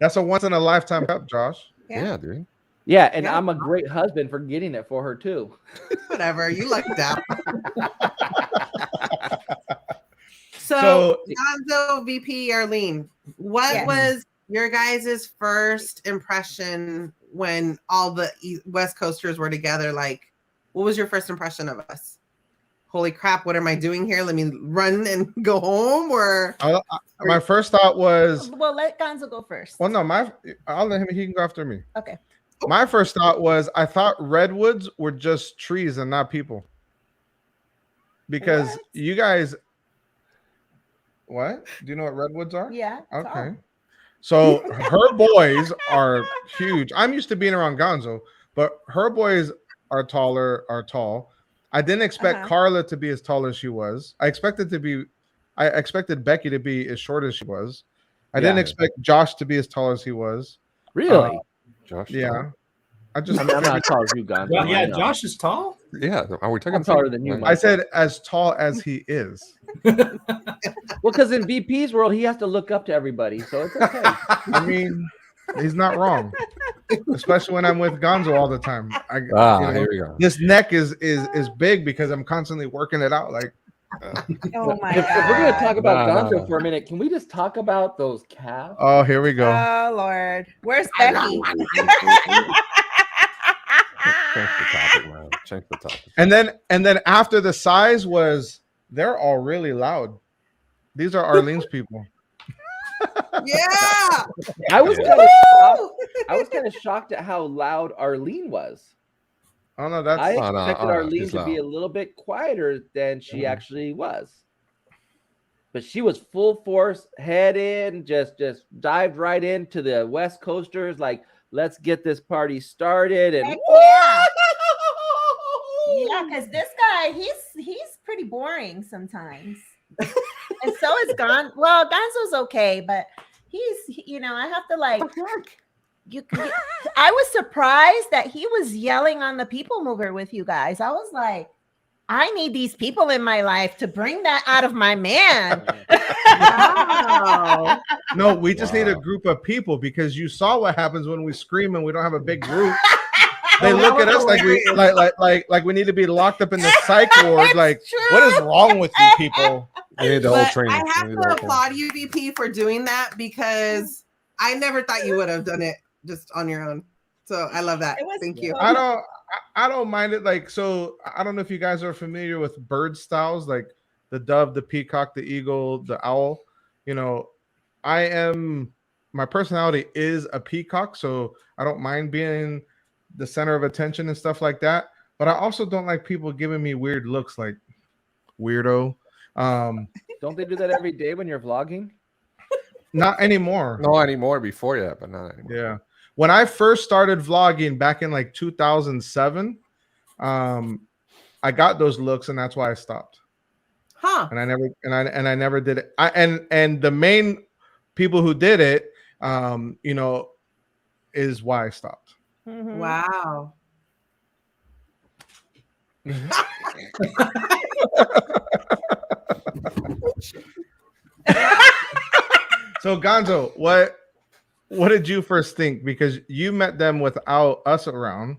That's a once in a lifetime cup, Josh. Yeah, dude. Yeah, and Yeah. I'm a great husband for getting it for her too. Whatever. You lucked out. So- So, Gonzo, VP, Arlene, what Yes. was your guys' first impression when all the West Coasters were together? Like, what was your first impression of us? Holy crap, what am I doing here? Let me run and go home, or My first thought was, Well, let Gonzo go first. well, no, I'll let him. He can go after me. Okay. My first thought was, I thought redwoods were just trees and not people. Because What? you guys, what? Do you know what redwoods are? Yeah. it's Okay. all. So her boys are huge. I'm used to being around Gonzo, but her boys are tall. I didn't expect Uh-huh. Carla to be as tall as she was. I expected Becky to be as short as she was. I didn't Yeah. expect Josh to be as tall as he was. Really? Josh. Yeah. I just I'm not tall as you, Gonzo. Well, I yeah, know. Josh is tall. Yeah. Are we talking I'm taller than you, Yeah. Mike. I said as tall as he is. Well, because in VP's world, he has to look up to everybody, so it's okay. I mean, he's not wrong. Especially when I'm with Gonzo all the time. you know, Here we go. this neck is big because I'm constantly working it out. Like, Oh my If we're gonna god. talk about No, Gonzo no. for a minute, can we just talk about those calves? oh, here we go. Oh Lord. Where's Becky? Change the topic, man. Change the topic. And then after the size was, they're all really loud. These are Arlene's people. yeah. I was Yeah. kind of shocked. Woo! I was kind of shocked at how loud Arlene was. Oh no, that's I Oh, no, expected no, Arlene she's to be a loud. little bit quieter than she Mhm. actually was. But she was full force, head in, just dived right into the West Coasters. Like, let's get this party started. And Heck yeah. Yeah, because this guy, he's pretty boring sometimes. And so is Well, Gonzo's okay, but I have to like I was surprised that he was yelling on the people mover with you guys. I was like, I need these people in my life to bring that out of my man. Wow. no, we just need a Wow. group of people, because you saw what happens when we scream and we don't have a big group. They Oh, look that at was us like we like we need to be locked up in the psych ward. Like, True. what is wrong with you people? We need the whole But training. I have We need to the whole training. applaud you, VP, for doing that, because I never thought you would have done it just on your own. So I love that. It was Thank you. so- I don't mind it. Like, so I don't know if you guys are familiar with bird styles, like the dove, the peacock, the eagle, the owl. My personality is a peacock, so I don't mind being the center of attention and stuff like that. But I also don't like people giving me weird looks, like weirdo. don't they do that every day when you're vlogging? Not anymore. No anymore before that, but not anymore. Yeah. When I first started vlogging back in like 2007, I got those looks, and that's why I stopped. Huh. And I never did it. And the main people who did it, is why I stopped. Mhm. Wow. So Gonzo, what did you first think? Because you met them without us around.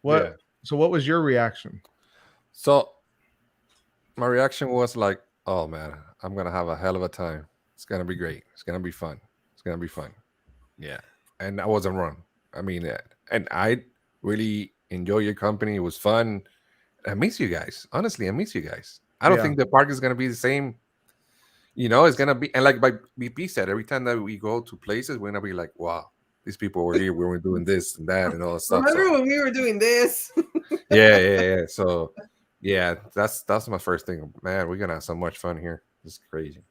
Yeah. So what was your reaction? So my reaction was like, oh man, I'm gonna have a hell of a time. It's gonna be great. It's gonna be fun. It's gonna be fun. Yeah. And I wasn't wrong. I mean, and I really enjoy your company. It was fun. I miss you guys. Honestly, I miss you guys. I don't Yeah. think the park is gonna be the same. It's gonna be, and like BP said, every time that we go to places, we're gonna be like, wow, these people were here. We were doing this and that and all that stuff. Remember So, when we were doing this? yeah. So Yeah, that's my first thing. Man, we're gonna have so much fun here. It's crazy.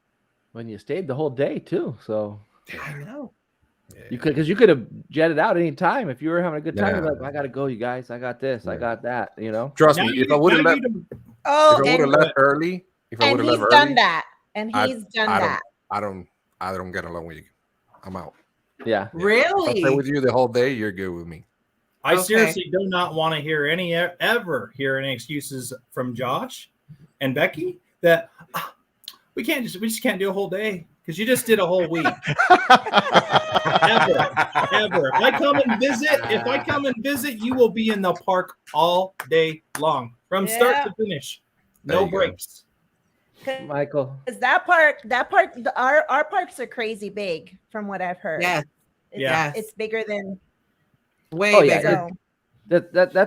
When you stayed the whole day too, so I know. you could have jetted out any time if you were having a good time. You're Yeah. like, I gotta go, you guys. I got this. I Yeah. got that. You know. Trust Now me, you if I would have now left, you if Oh, I would have and, left early, if I and would have he's left done early, that. And he's done that. I don't get along with you. I'm out. Yeah. If I Really? stay with you the whole day, you're good with me. I Okay. seriously do not want to hear any excuses from Josh and Becky that we just can't do a whole day because you just did a whole week. Ever. If I come and visit, you will be in the park all day long from start to finish. There No you go. breaks. Michael. Because our parks are crazy big, from what I've heard. Yes. Yeah. It's bigger than Way Oh, yeah. bigger.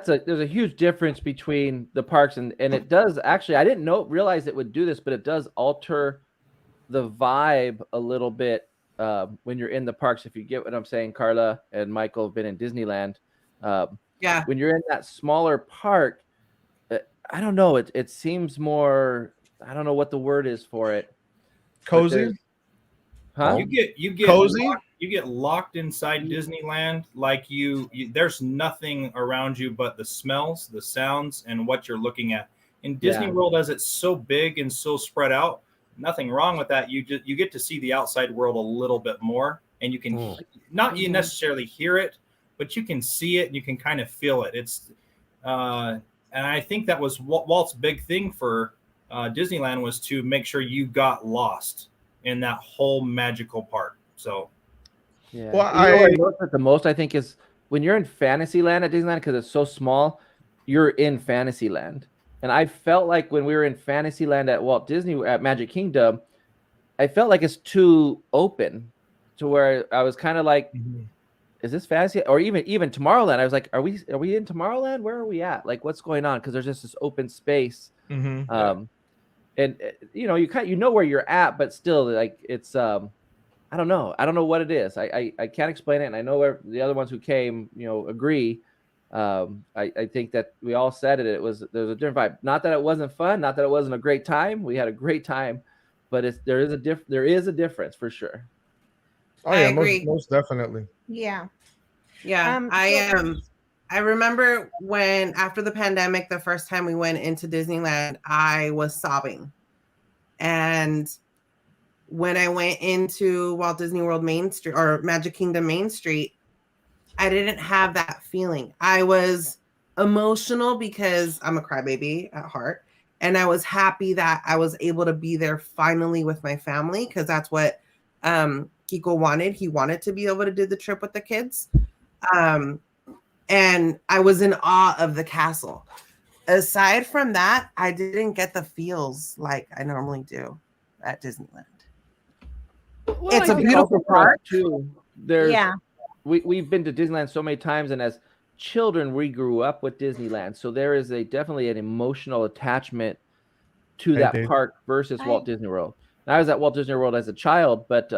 so. There's a huge difference between the parks and it does actually, I didn't realize it would do this, but it does alter the vibe a little bit when you're in the parks. If you get what I'm saying, Carla and Michael have been in Disneyland. Yeah. When you're in that smaller park, I don't know. It seems more. I don't know what the word is for it. but Cozy. there's- Huh? You get Cozy? you get locked inside Disneyland like you there's nothing around you but the smells, the sounds, and what you're looking at. In Disney Yeah. World, as it's so big and so spread out, nothing wrong with that. You get to see the outside world a little bit more, and you can not you necessarily hear it, but you can see it and you can kind of feel it. It's and I think that was Walt's big thing for Disneyland was to make sure you got lost in that whole magical park. So Yeah. Well, You know what I noticed the most, I think, is when you're in Fantasyland at Disneyland, because it's so small, you're in Fantasyland. And I felt like when we were in Fantasyland at Walt Disney at Magic Kingdom, I felt like it's too open to where I was kind of like, is this fantasy? Or even Tomorrowland, I was like, are we in Tomorrowland? Where are we at? Like, what's going on? Because there's just this open space. Mm-hmm. And you know where you're at, but still, like, it's I don't know what it is. I can't explain it, and I know where the other ones who came agree. I think that we all said it. There's a different vibe. Not that it wasn't fun, not that it wasn't a great time. We had a great time, but there is a difference for sure. Oh I yeah, agree. most definitely. Yeah. Yeah. I remember when after the pandemic, the first time we went into Disneyland, I was sobbing. And when I went into Walt Disney World Main Street or Magic Kingdom Main Street, I didn't have that feeling. I was emotional because I'm a crybaby at heart. And I was happy that I was able to be there finally with my family because that's what Kiko wanted. He wanted to be able to do the trip with the kids. And I was in awe of the castle. Aside from that, I didn't get the feels like I normally do at Disneyland. Well, It's I a think beautiful also for us, park. too. We've been to Disneyland so many times, and as children, we grew up with Disneyland, so there is definitely an emotional attachment to that Dave. park versus Walt Disney World. And I was at Walt Disney World as a child, but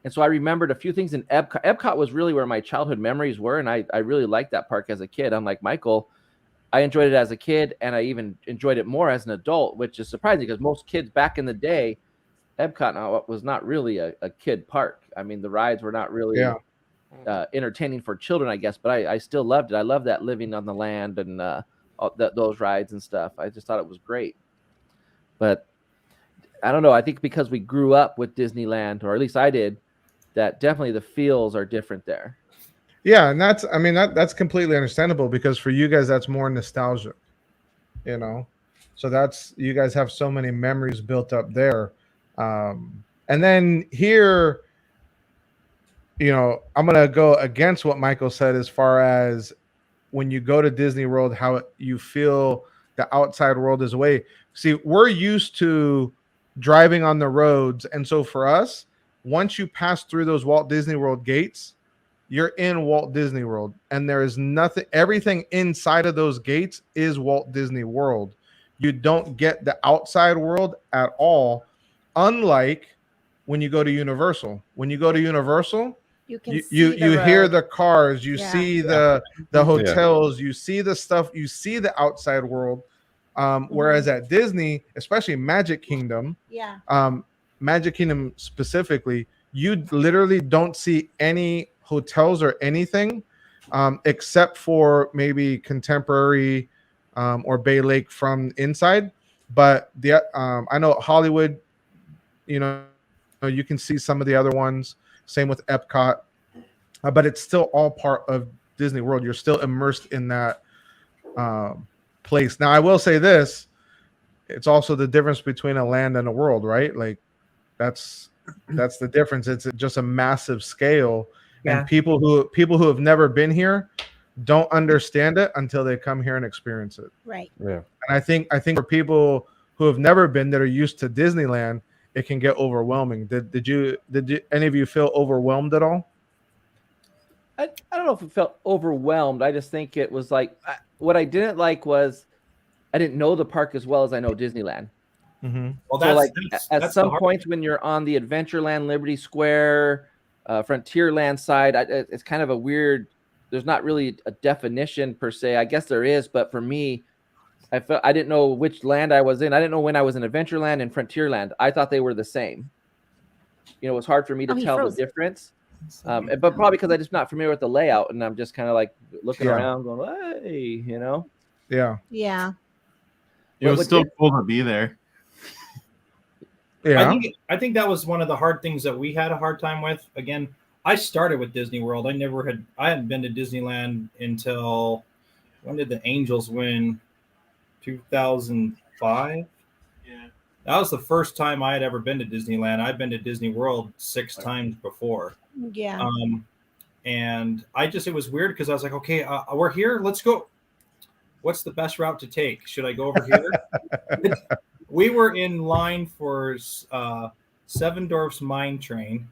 and so I remembered a few things in Epcot. Epcot was really where my childhood memories were, and I really liked that park as a kid. Unlike Michael, I enjoyed it as a kid, and I even enjoyed it more as an adult, which is surprising because most kids back in the day, Epcot was not really a kid park. I mean, the rides were not really entertaining for children, I guess, but I still loved it. I loved that living on the land and those rides and stuff. I just thought it was great. But I don't know. I think because we grew up with Disneyland, or at least I did, that definitely the feels are different there. Yeah, and that's completely understandable because for you guys that's more nostalgia, so that's you guys have so many memories built up there, and then here, I'm gonna go against what Michael said as far as when you go to Disney World, how you feel the outside world is away. See, we're used to driving on the roads, and so for us, once you pass through those Walt Disney World gates, you're in Walt Disney World, and there is nothing, everything inside of those gates is Walt Disney World. You don't get the outside world at all, unlike when you go to Universal. When you go to Universal, you hear the cars, you see the hotels, you see the stuff, you see the outside world. Whereas at Disney, especially Magic Kingdom, Yeah. Magic Kingdom specifically, you literally don't see any hotels or anything except for maybe Contemporary or Bay Lake from inside. But the I know Hollywood, you know, you can see some of the other ones. Same with Epcot, but it's still all part of Disney World. You're still immersed in that place. Now, I will say this: it's also the difference between a land and a world, right? Like that's the difference. It's just a massive scale, and people who have never been here don't understand it until they come here and experience it. Right. Yeah. And I think for people who have never been that are used to Disneyland, it can get overwhelming. Did you any of you feel overwhelmed at all? I don't know if it felt overwhelmed. I just think it was like what I didn't like was I didn't know the park as well as I know Disneyland. Mm-hmm. Well, So like that's at the some hard point when you're on the Adventureland, Liberty Square, Frontierland side, it's kind of a weird. There's not really a definition per se. I guess there is, but for me, I felt I didn't know which land I was in. I didn't know when I was in Adventureland and Frontierland. I thought they were the same. You know, it was hard for me to he tell the froze. difference. But probably because I'm just not familiar with the layout, and I'm just kind of like looking Yeah. around, going, "Hey," you know. Yeah. Yeah. It was What still cool to be there. Yeah. I think that was one of the hard things that we had a hard time with. Again, I started with Disney World. I hadn't been to Disneyland until when did the Angels win? 2005. Yeah. That was the first time I had ever been to Disneyland. I've been to Disney World 6 times before. Yeah. And it was weird because I was like, okay, we're here. Let's go. What's the best route to take? Should I go over here? We were in line for Seven Dwarfs Mine Train,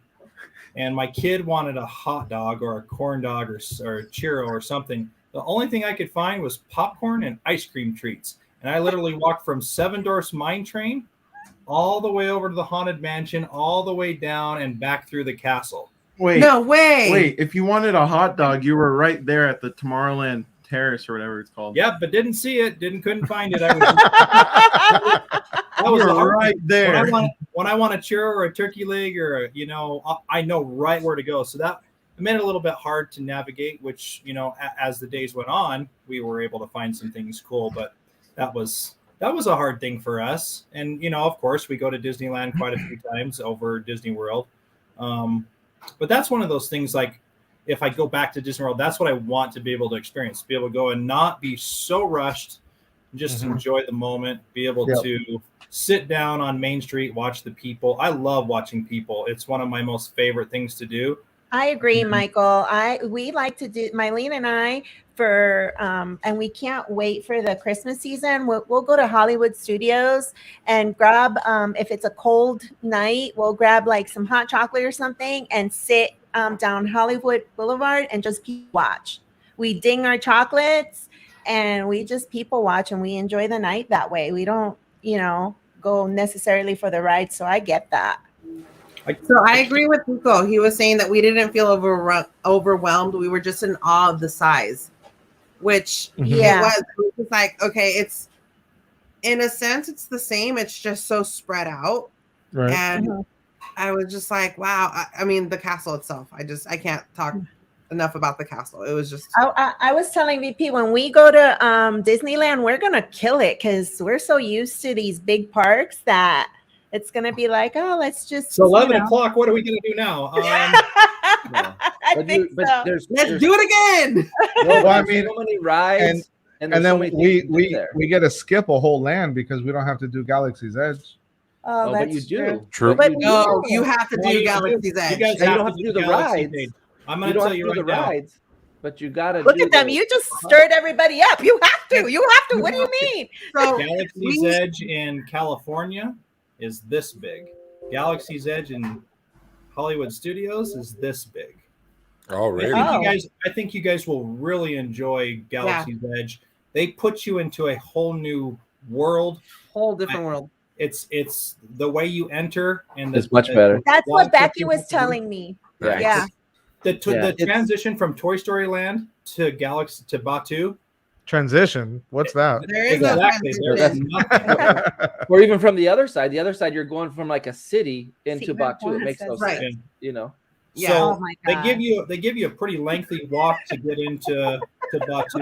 and my kid wanted a hot dog or a corn dog or a churro or something. The only thing I could find was popcorn and ice cream treats. And I literally walked from Seven Dwarfs Mine Train all the way over to the Haunted Mansion, all the way down and back through the castle. Wait, No way. wait. If you wanted a hot dog, you were right there at the Tomorrowland Terrace or whatever it's called. Yep, but didn't see it. Couldn't find it. That was You the were hard right thing. there. When I want a churro or a turkey leg or I know right where to go. So that made it a little bit hard to navigate, which, as the days went on, we were able to find some things cool, but that was a hard thing for us. And, of course, we go to Disneyland quite a few times over Disney World. But that's one of those things, like, if I go back to Disney World, that's what I want to be able to experience, be able to go and not be so rushed, just enjoy the moment, be able to sit down on Main Street, watch the people. I love watching people. It's one of my most favorite things to do. I agree, Michael. We like to do, Mylene and I, and we can't wait for the Christmas season. We'll go to Hollywood Studios and grab, if it's a cold night, we'll grab like some hot chocolate or something and sit down Hollywood Boulevard and just watch. We ding our chocolates and we just people watch and we enjoy the night that way. We don't, go necessarily for the ride. So I get that. So I agree with Nico. He was saying that we didn't feel overwhelmed. We were just in awe of the size, which it was just like, okay, it's in a sense, it's the same. It's just so spread out. Right. And I was just like, wow. I mean, the castle itself, I can't talk enough about the castle. It was just. I was telling VP, when we go to Disneyland, we're going to kill it because we're so used to these big parks that it's going to be like, oh, let's just. So 11 o'clock, what are we going to do now? I think so. Let's do it again. Well, I mean, so many rides, and there's then so many things to do we there. get to skip a whole land because we don't have to do Galaxy's Edge. Oh, but that's you do. True. But No, you have to No, do you Galaxy's do. Edge. You guys And you have don't have to do the Galaxy's rides. Edge. I'm You going to don't tell have to you do right the now. rides, but you got to Look at them. You just stirred everybody up. You have to. You have to. What do you mean? So Galaxy's Edge in California is this big. Galaxy's Edge in Hollywood Studios is this big. Oh, really? I think you guys will really enjoy Galaxy's Edge. They put you into a whole new world. whole different world. It's the way you enter and It's much better. That's what Becky was telling me. Right. Yeah. The Yeah. transition from Toy Story Land to Batu Transition. What's that? There is Exactly. no There's transition. nothing. Or even from the other side. The other side, you're going from like a city into Secret Batu. It Juan makes no says Right. sense. You know. Yeah. So Oh my they God. give you a pretty lengthy walk to get into Batu.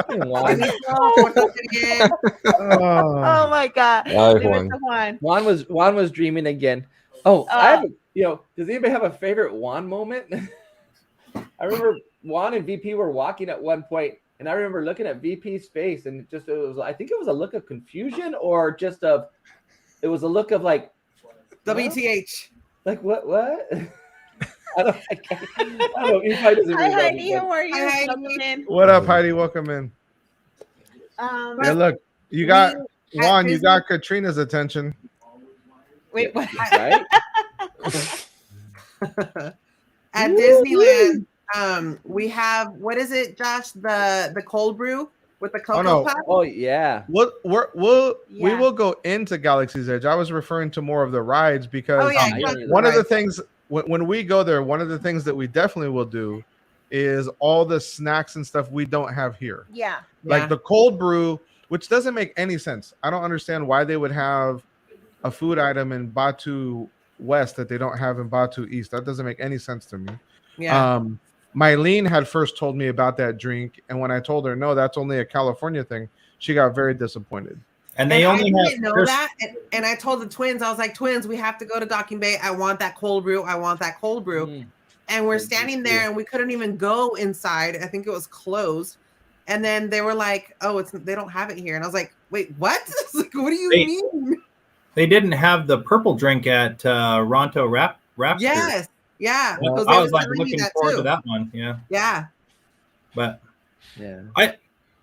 Juan. Oh my God. Ay, Leave it Juan. to Juan. Juan was dreaming again. Oh, I have, Uh, does anybody have a favorite Juan moment? I remember Juan and VP were walking at one point, and I remember looking at VP's face, and I think it was a look of confusion or just it was a look of like, WTH. like what? I don't know. He probably doesn't Hi really know Heidi, me, how are you? Hi, Heidi. Welcome in. What up, Heidi? Welcome in. Yeah, look, you got We- Juan. at You Disney- got Katrina's attention. Wait, what? but- right? At Disneyland, we have, what is it, Josh? The cold brew with the cocoa no. puff. Oh yeah. We Yeah. will go into Galaxy's Edge. I was referring to more of the rides because Oh yeah, I you know got you're one of the right. things when we go there, one of the things that we definitely will do is all the snacks and stuff we don't have here. Yeah. Like the cold brew, which doesn't make any sense. I don't understand why they would have a food item in Batu West that they don't have in Batu East. That doesn't make any sense to me. Yeah. Mylene had first told me about that drink, and when I told her no, that's only a California thing, she got very disappointed. And they And only I have didn't know there's- that, and I told the twins, I was like, twins, we have to go to Docking Bay. I want that cold brew. I want that cold brew. Mm. And we're Thank you, standing too. there, and we couldn't even go inside. I think it was closed. And then they were like, "Oh, they don't have it here." And I was like, "Wait, what? I was like, what do you Wait. mean?" They didn't have the purple drink at Ronto Raptor. Yes, yeah. Well, because they I were was like telling me looking that forward too. to that one. Yeah, Yeah, but Yeah.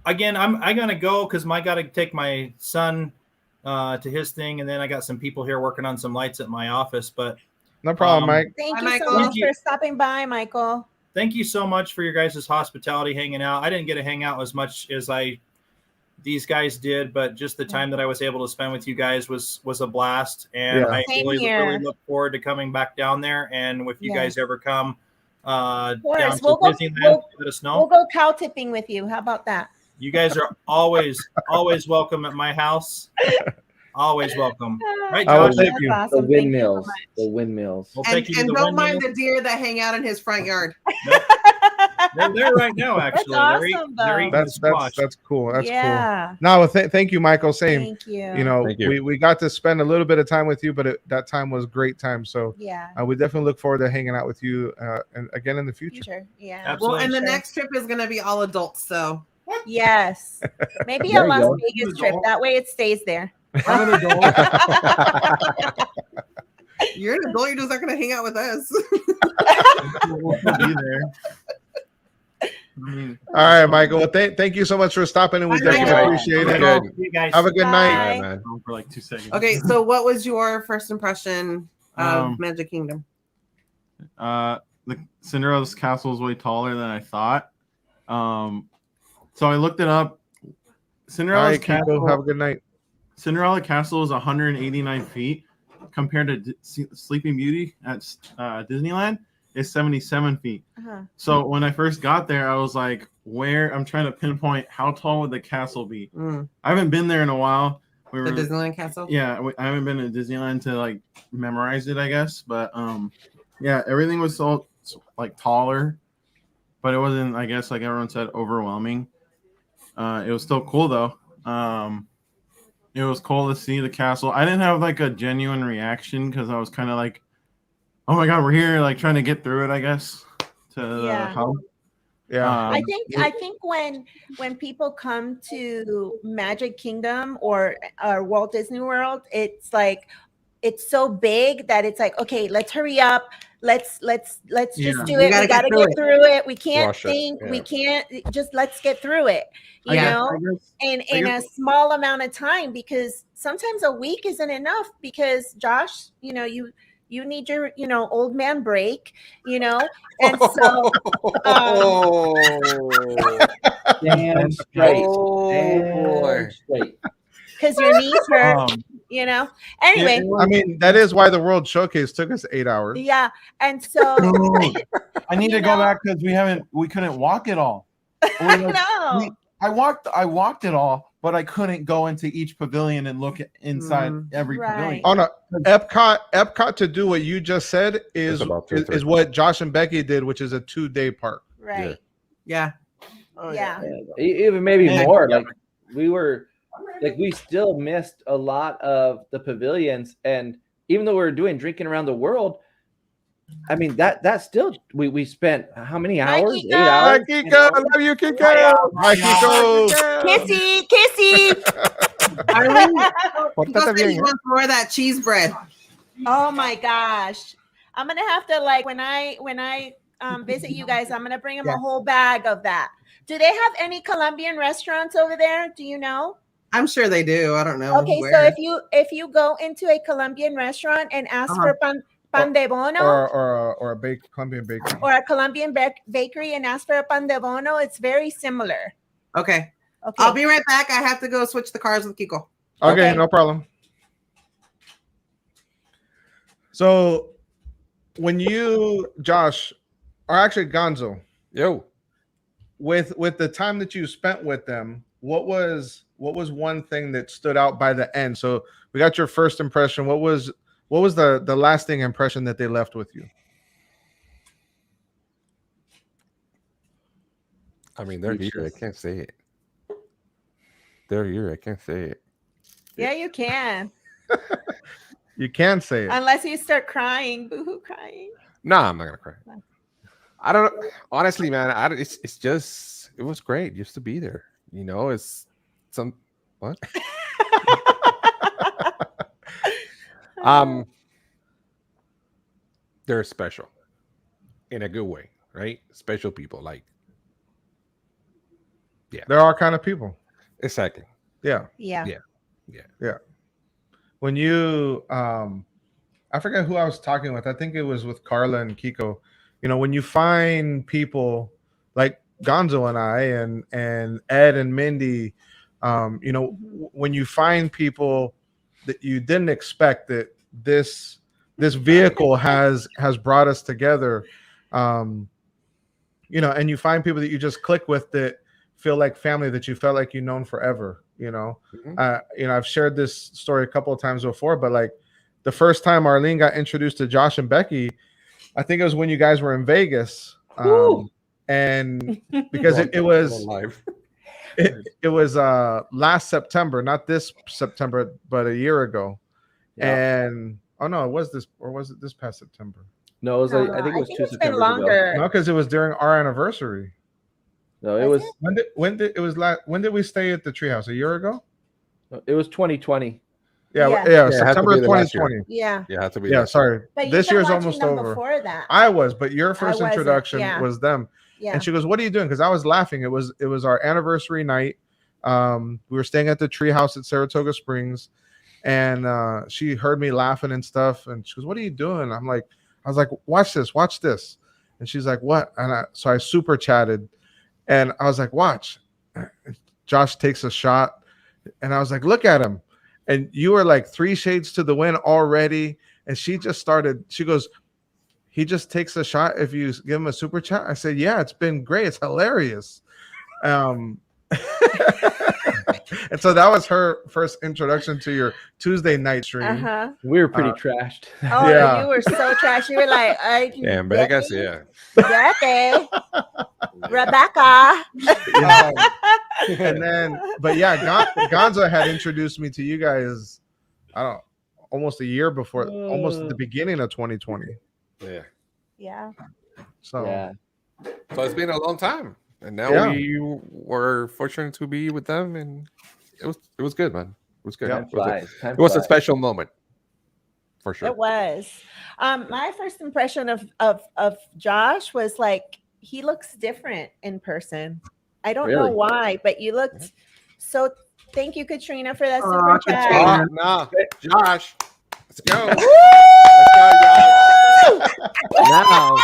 again, I'm gonna go because I got to take my son to his thing, and then I got some people here working on some lights at my office. But No problem, Mike. Thank Hi, you so Michael. much Thank you. for stopping by, Michael. thank you so much for your guys' hospitality, hanging out. I didn't get to hang out as much as these guys did, but just the time that I was able to spend with you guys was a blast, and Yeah. I Same really here. look forward to coming back down there. And if you Yeah. guys ever come down course. to We'll go- Disneyland, let us know. We'll go cow tipping with you. How about that? You guys are always welcome at my house. Always welcome. Right, I will Josh? take That's you. awesome. The Thank you so windmills. much. The windmills. We'll and, take you to and the don't mind windmill. the deer that hang out in his front yard. They're there right now, actually. That's they're awesome, they're though. eating That's squash. cool. That's cool. Yeah. No, thank you, Michael. Same. Thank you. You know, Thank you. we got to spend a little bit of time with you, but that time was great time. So Yeah. we definitely look forward to hanging out with you and again in the future. Future. Yeah. Absolutely. Well, and the Sure. next trip is going to be all adults. So Yes. Maybe There a you Las go. Vegas trip. That way it stays there. I'm an adult. you're an adult. You're just not going to hang out with us. We'll be there. I mean, All right, Michael. Well, thank you so much for stopping, and we Bye, definitely Michael. appreciate it. Good. See you guys. Have a good Bye. night. All right, man. for like 2 seconds. Okay, so what was your first impression of Um, Magic Kingdom? The Cinderella's castle is way taller than I thought. So I looked it up. All Cinderella's right, Kiko. castle. Have a good night. Cinderella Castle is 189 feet compared to Sleeping Beauty at Disneyland is 77 feet. Uh-huh. So when I first got there, I was like, I'm trying to pinpoint how tall would the castle be. Mm, I haven't been there in a while. We the were, Disneyland Castle? yeah, I haven't been to Disneyland to like memorize it, I guess. But yeah, everything was so like taller, but it wasn't, I guess, like everyone said, overwhelming. It was still cool though. It was cool to see the castle. I didn't have like a genuine reaction because I was kind of like, oh my god, we're here, like trying to get through it, I guess. To the Yeah. hub. Yeah. I think when people come to Magic Kingdom or Walt Disney World, it's like it's so big that it's like, okay, let's hurry up. Let's just Yeah. do We it. gotta We get got to through get it. through it. We can't Rush it, think. We yeah. can't just let's get through it. You Yeah. know, I guess- in a guess- small amount of time, because sometimes a week isn't enough, because Josh, you need your old man break, and so Damn straight. Oh, boy. Damn straight. because your knees hurt. you know. Anyway, I mean, that is why the World Showcase took us 8 hours. yeah. And so Dude, I need to You go know? back because we couldn't walk it all. I know. I walked it all, but I couldn't go into each pavilion and look inside every Right. pavilion. Oh no, Epcot to do what you just said is about 2 or 3. is what Josh and Becky did, which is a 2-day park. Right. Yeah. Oh, Yeah. Even maybe Yeah. more. Like we still missed a lot of the pavilions, and even though we were doing drinking around the world, I mean that still we spent how many Hi, hours? Kiko. 8 hours. Hi, Kiko. I love you, Kiko. Hi, Kiko. Kissy, kissy. Arlene, Pórtate you bien, want more of that cheese bread. Oh my gosh. I'm gonna have to, like, when I visit you guys, I'm gonna bring them a whole bag of that. Do they have any Colombian restaurants over there? Do you know? I'm sure they do. I don't know. Okay, where. so if you go into a Colombian restaurant and ask for pan de bono Or a Colombian bakery. or a Colombian bakery and ask for a pan de bono, it's very similar. Okay. Okay. I'll be right back. I have to go switch the cars with Kiko. Okay, Okay. no problem. So when you, Josh, or actually Gonzo, Yo, with the time that you spent with them, what was one thing that stood out by the end? So we got your first impression. What was the lasting impression that they left with you? I mean, they're here. I can't say it. They're here. I can't say it. Yeah, you can. You can say it. Unless you start crying, boohoo crying. Nah, I'm not gonna cry. I don't know. Honestly, man, it's just it was great just to be there. You know, it's some what? They're special in a good way, right? Special people, like They're all kind of people. exactly. Yeah. Yeah. When you I forget who I was talking with. I think it was with Carla and Kiko. You know, when you find people like Gonzo and I and Ed and Mindy, you know, when you find people that you didn't expect, that this vehicle has brought us together, you know, and you find people that you just click with, that feel like family, that you felt like you've known forever, you know. You know, I've shared this story a couple of times before, but like the first time Arlene got introduced to Josh and Becky, I think it was when you guys were in Vegas. And because it was live. it was last September, not this September, but a year ago. Yeah. And oh no, it was this, or was it this past September? No, it was like, I think it was 2 it's been September. longer. No, because it was during our anniversary. No, it was When did we stay at the treehouse? A year ago? 2020. Yeah, Yeah. yeah, it had to September be the last year. 2020. Yeah. Yeah, have to be. Yeah, there. sorry. But you've This been year's watching almost them over. before that. I was, but your first wasn't, introduction yeah. was them. Yeah. And she goes, "What are you doing?" Because I was laughing. It was our anniversary night. We were staying at the treehouse at Saratoga Springs, and she heard me laughing and stuff. And she goes, "What are you doing?" I was like, "Watch this." And she's like, "What?" And so I super chatted, and I was like, "Watch." Josh takes a shot, and I was like, "Look at him." And you were like 3 shades to the wind already. And she just started. She goes, "He just takes a shot if you give him a super chat." I said, "Yeah, it's been great. It's hilarious." And so that was her first introduction to your Tuesday night stream. Uh-huh. We were pretty trashed. Oh, Yeah. you were so trash. You were like, Yeah, in Vegas, yeah. Becky, Rebecca. And then, but yeah, Gonzo had introduced me to you guys, I don't know, almost a year before, almost at the beginning of 2020. Yeah. Yeah. So Yeah. So it's been a long time, and now Yeah. we were fortunate to be with them, and it was good, man. It was good. Yeah. It was a special moment, for sure. It was. My first impression of Josh was like, he looks different in person. I don't know Really? why, but you looked so. Thank you, Katrina, for that Aw, super chat. No, Josh, let's go. Now,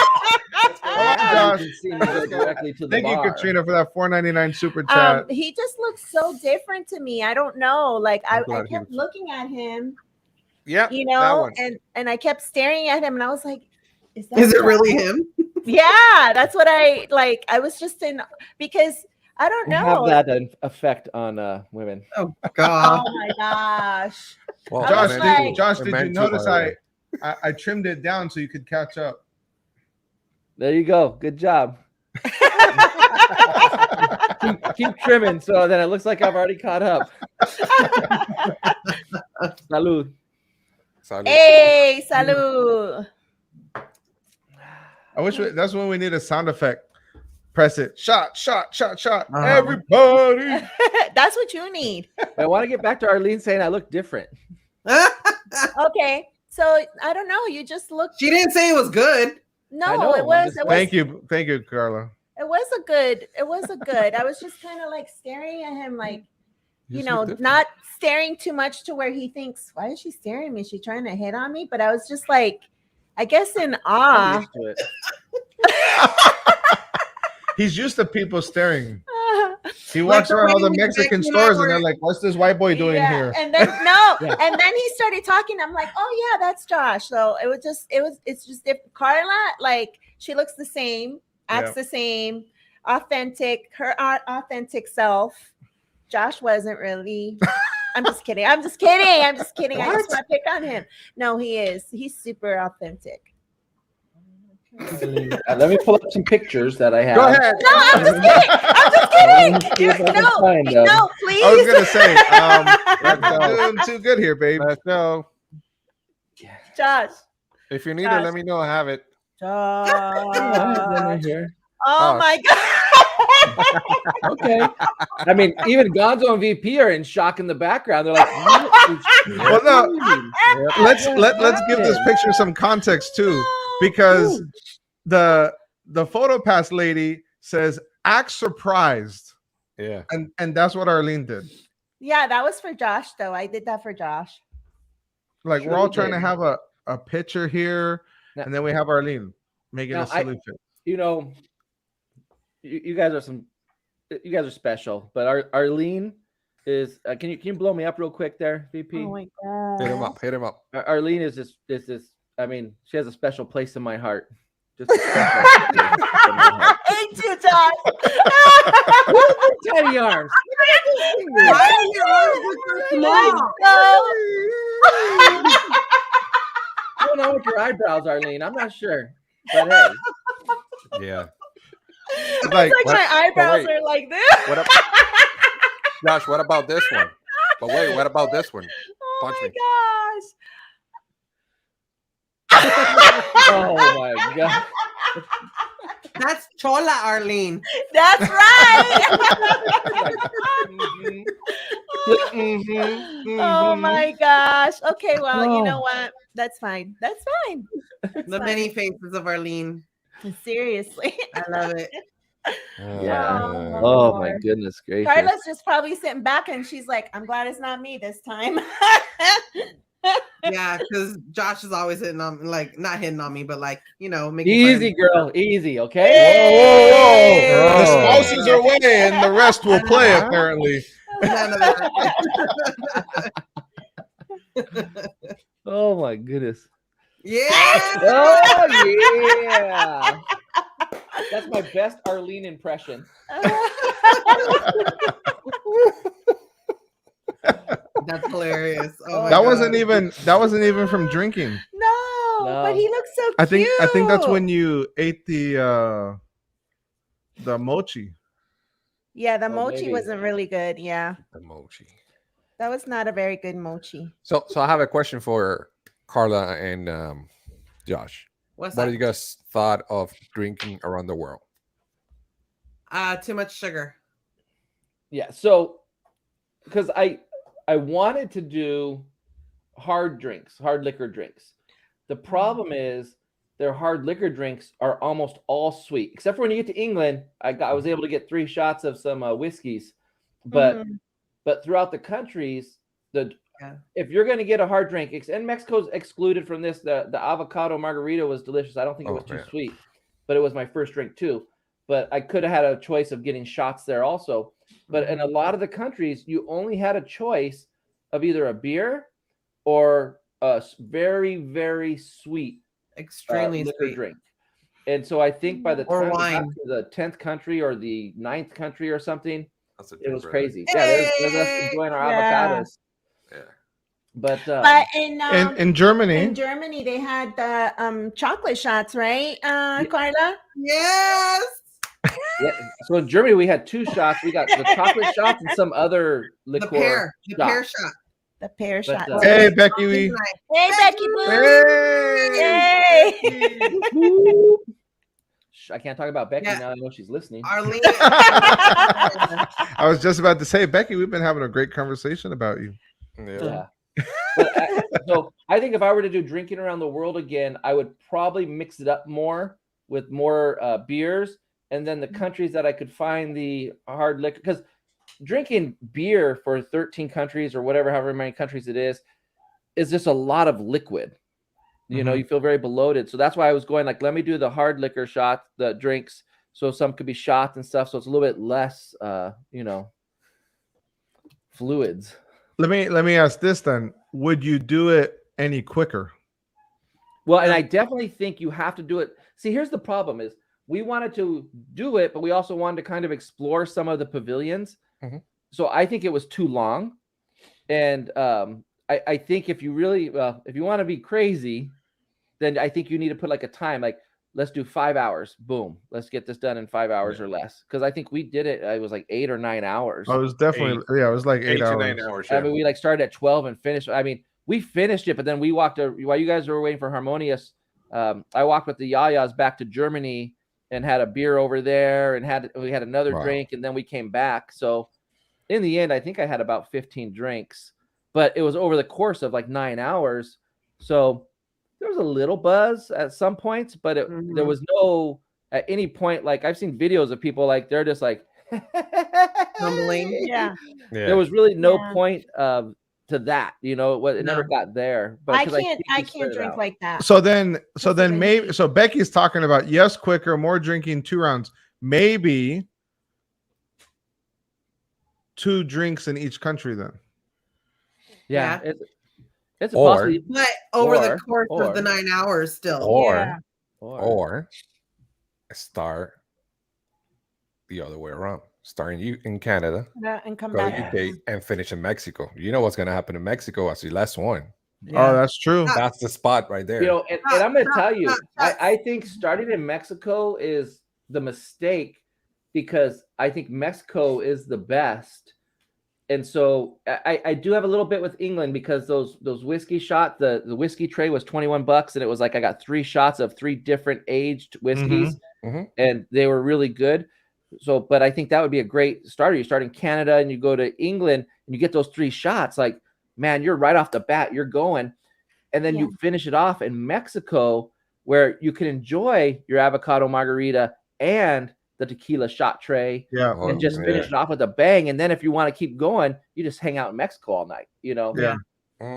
Josh. Josh. didn't see me go directly to the Thank you, bar. Katrina, for that $4.99 super chat. He just looks so different to me. I don't know. Like I glad he kept was- looking at him, Yep. you that know, one. and I kept staring at him, and I was like, "Is that Is it Josh?" really him? Yeah, that's what I like. I was just in because I don't We know. have that effect on women. Oh God. Oh my gosh. Well, I Josh, was and like- then too. Josh, And did men you too, by notice the way. I trimmed it down so you could catch up? There you go. Good job. Keep trimming so then it looks like I've already caught up. Salud. Salud. Hey, salud. I wish that's when we need a sound effect. Press it. Shot, shot, shot, shot. Uh-huh. Everybody. That's what you need. I want to get back to Arlene saying I look different. Okay. So I don't know. You just looked. She didn't say it was good. No, I know, it I'm was. just- It was. Thank you, Carla. It was a good. It was a good. I was just kind of like staring at him, like you just know, look different. not staring too much to where he thinks, "Why is she staring at me? Is she trying to hit on me?" But I was just like, I guess in I'm awe. used to it. He's used to people staring. He Like walks the around all the way Mexican Becky and I stores and were- they're like, "What's this white boy doing Yeah, here?" and then no, Yeah. and then he started talking. I'm like, oh yeah, that's Josh. So it's just if Carla, like she looks the same, acts the same, authentic, her authentic self. Josh wasn't really. I'm just kidding. I just kidding. I just want to pick on him. No, he is. He's super authentic. Let me pull up some pictures that I have. Go ahead. No, I'm just kidding. I'm just See if I kidding. can No, find them. no, please. I was gonna say, you're not doing too good here, babe. Let's go. Josh. If you need Josh. it, let me know. I have it. Josh. Here. Oh Oh. my God. Okay. I mean, even Gonzo and VP are in shock in the background. They're like, Well, no, let's give this picture some context too, because the photo pass lady says act surprised, Yeah. and that's what Arlene did. Yeah, that was for Josh, though. I did that for Josh. Like Sure we're all you trying to did. have a picture here, Now- and then we have Arlene making Now, a silly face. you know, you guys are special, but Arlene is. Can you blow me up real quick there, VP? Oh my God. Hit him up. Hit him up. Arlene is this. I mean, she has a special place in my heart. Just a special place in my heart. Thank you, Josh. Tiny arms. Why are your arms look so small? I don't know what your eyebrows, Arlene. I'm not sure, but hey, Yeah. It's like Like what- my eyebrows wait. are like this. What up? Josh, what about this one? But wait, what about this one? Oh Punch my me. gosh. oh my god. That's Chola, Arlene. That's right. Oh my gosh. Okay, well, you know what? That's fine. That's fine. That's The fine. many faces of Arlene. Seriously. I love it. Yeah. Oh, Oh my Lord. goodness gracious. Carla's just probably sitting back and she's like, I'm glad it's not me this time. Yeah, because Josh is always hitting on, like, not hitting on me, but like, you know, making Easy, fun. girl. Easy. Okay. whoa. The Oh. spouses are away, and the rest will play. Apparently, None of that. Oh my goodness. Yeah. Oh yeah. That's my best Arlene impression. That's hilarious. Oh my that God. wasn't even from drinking. No, but he looks so cute. I think that's when you ate the mochi. Yeah, the Oh, mochi maybe. wasn't really good. Yeah, Emoji. that was not a very good mochi. So I have a question for Carla and Josh. What's What that? do you guys thought of drinking around the world? Too much sugar. Yeah. So, because I wanted to do hard liquor drinks. The problem is their hard liquor drinks are almost all sweet, except for when you get to England. I was able to get 3 shots of some whiskeys, but Mhm. but throughout the countries, Yeah. if you're going to get a hard drink, and Mexico's excluded from this, the avocado margarita was delicious. I don't think it Oh, was too man. sweet, but it was my first drink too. But I could have had a choice of getting shots there also. But in a lot of the countries, you only had a choice of either a beer or a very, very sweet, Extremely liquor sweet. drink. And so I think by the Or time we got wine. to the 10th country or the 9th country or something, That's a it was drink right crazy. Yeah, there's us Hey! enjoying our Yeah. avocados. there. Yeah. But But In Germany, in Germany, they had the chocolate shots, right, Carla? Yes. yeah, so in Germany we had 2 shots. We got the chocolate shots and some other The liqueur. pear shot. The pear But, shot. hey Becky, we Hey, Becky Boo. hey. Hey. I can't talk about Becky Yeah. now. I know she's listening. Arlene. I was just about to say, Becky, we've been having a great conversation about you. Yeah. Yeah. But so I think if I were to do drinking around the world again, I would probably mix it up more with more beers, and then the countries that I could find the hard liquor, because drinking beer for 13 countries or whatever, however many countries it is just a lot of liquid. You know, you feel very bloated. So that's why I was going like, let me do the hard liquor shot, the drinks. So some could be shots and stuff. So it's a little bit less, fluids. Let me ask this then. Would you do it any quicker? Well, and I definitely think you have to do it. See, here's the problem is we wanted to do it, but we also wanted to kind of explore some of the pavilions. Mhm. So I think it was too long. And I think if you really, if you want to be crazy, then I think you need to put like a time, like let's do 5 hours. Boom. Let's get this done in 5 hours or less. Because I think we did it. It was like 8 or 9 hours. I was definitely, it was like 8 8 to hours. 9 hours. I mean, we like started at 12 and finished. I mean, we finished it, but then we walked while you guys were waiting for Harmonious. I walked with the Yayas back to Germany and had a beer over there, and we had another drink, and then we came back. So in the end, I think I had about 15 drinks, but it was over the course of like 9 hours. So there was a little buzz at some points, but there was no at any point. Like I've seen videos of people like they're just like Mumbling. Yeah. There was really no point to that, it never got there. But I 'cause can't think we spread it drink out. like that. So then maybe, so Becky's talking about yes, quicker, more drinking, 2 rounds, maybe 2 drinks in each country then. Yeah. It's a Or- possibility. But over the Or- course or- of the 9 hours still. Or start the other way around. Starting you in Canada, And come go to back. UK, and finish in Mexico. You know what's going to happen in Mexico as your last one. Oh, that's true. That's the spot right there. And I'm going to tell you, I think starting in Mexico is the mistake because I think Mexico is the best. And so I do have a little bit with England because those whiskey shots, the whiskey tray was $21 and it was like I got 3 shots of 3 different aged whiskeys and they were really good. So, but I think that would be a great starter. You start in Canada and you go to England and you get those 3 shots. Like, man, you're right off the bat, you're going. And then you finish it off in Mexico where you can enjoy your avocado margarita and the tequila shot tray and just finish it off with a bang. And then if you want to keep going, you just hang out in Mexico all night,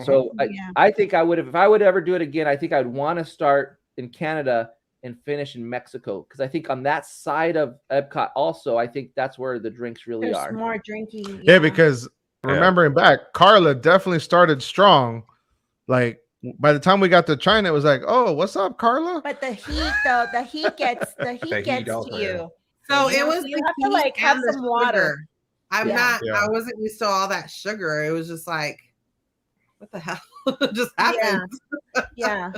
So I think I would have, if I would ever do it again, I think I'd want to start in Canada and finish in Mexico. Because I think on that side of Epcot also, I think that's where the drinks really There's are. more drinking. Yeah, because remembering back, Carla definitely started strong. Like by the time we got to China, it was like, oh, what's up, Carla? But the heat, though, the heat gets heat to also, you. So it was you have to like have some water. I wasn't used to all that sugar. It was just like, what the hell just happened? Yeah.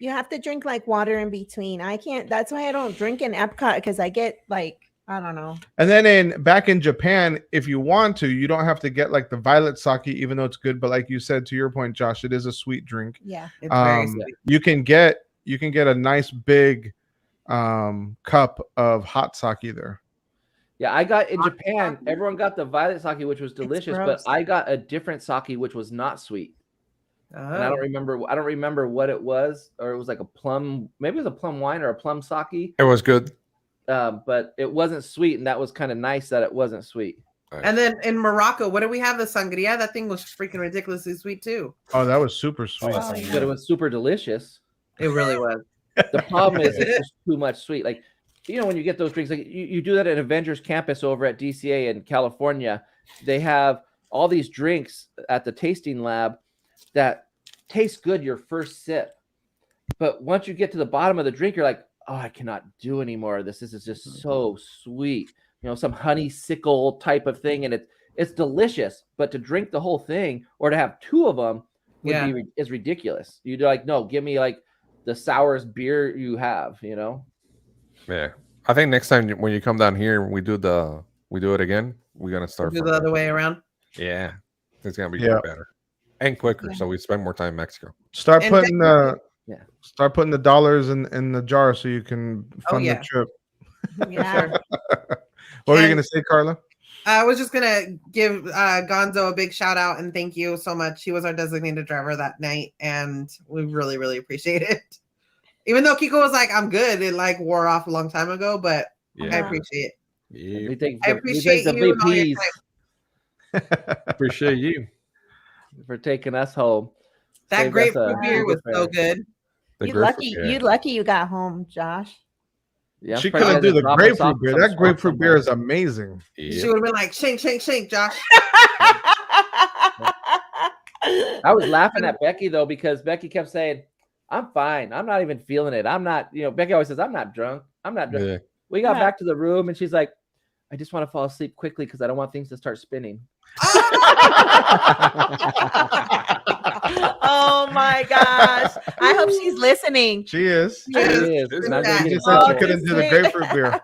You have to drink like water in between. I can't. That's why I don't drink in Epcot because I get like, I don't know. And then back in Japan, if you want to, you don't have to get like the violet sake, even though it's good. But like you said, to your point, Josh, it is a sweet drink. Yeah. It's very sweet. You can get a nice big cup of hot sake there. Yeah, I got in Japan, everyone got the violet sake, which was delicious, but I got a different sake, which was not sweet. And I don't remember what it was, or it was like a plum, maybe it was a plum wine or a plum sake. It was good. But it wasn't sweet, and that was kind of nice that it wasn't sweet. And then in Morocco, what do we have? The sangria. That thing was freaking ridiculously sweet too. Oh, that was super sweet. But it was super delicious. It really was. The problem is it's just too much sweet. Like you know, when you get those drinks, like you do that at Avengers Campus over at DCA in California. They have all these drinks at the tasting lab that taste good your first sip. But once you get to the bottom of the drink, you're like, oh, I cannot do any more of this. This is just so sweet. You know, some honeysuckle type of thing. And it's delicious. But to drink the whole thing or to have two of them is ridiculous. You'd like, no, give me like the sourest beer you have, you know? Yeah. I think next time when you come down here, we do it again. We're going to start Do the other way around. Yeah. It's going to be better and quicker. So we spend more time in Mexico. Start putting the dollars in the jar so you can fund the trip. Yeah. What were you going to say, Carla? I was just going to give Gonzo a big shout out and thank you so much. He was our designated driver that night, and we really, really appreciate it. Even though Kiko was like, I'm good. It like wore off a long time ago, but I appreciate it. Yeah. I appreciate you and all your time. Appreciate you for taking us home. That grapefruit beer was so good. You lucky you got home, Josh. Yeah, she couldn't do the grapefruit beer. That grapefruit beer is amazing. Yep. She would have been like, shake, shake, shake, Josh. I was laughing at Becky though, because Becky kept saying, I'm fine. I'm not even feeling it. I'm not, you know, Becky always says, I'm not drunk. I'm not drunk. Yeah. We got back to the room and she's like, I just want to fall asleep quickly because I don't want things to start spinning. Oh my gosh. I hope she's listening. She is. She is. She said she couldn't do the grapefruit beer.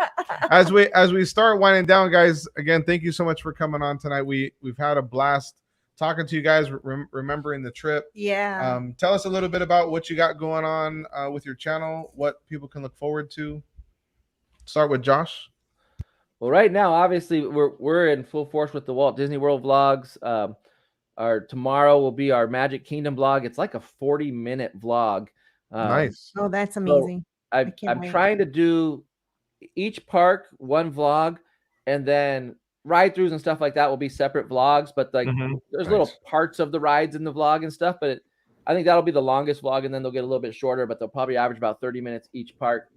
As we start winding down, guys, again, thank you so much for coming on tonight. We've had a blast talking to you guys, remembering the trip. Yeah. Tell us a little bit about what you got going on with your channel, what people can look forward to. Start with Josh. Well, right now, obviously, we're in full force with the Walt Disney World vlogs. Our tomorrow will be our Magic Kingdom vlog. It's like a 40-minute vlog. Nice. Oh, that's amazing. So I'm trying to do each park one vlog, and then ride-throughs and stuff like that will be separate vlogs. But like, there's little parts of the rides in the vlog and stuff. But I think that'll be the longest vlog, and then they'll get a little bit shorter. But they'll probably average about 30 minutes each park.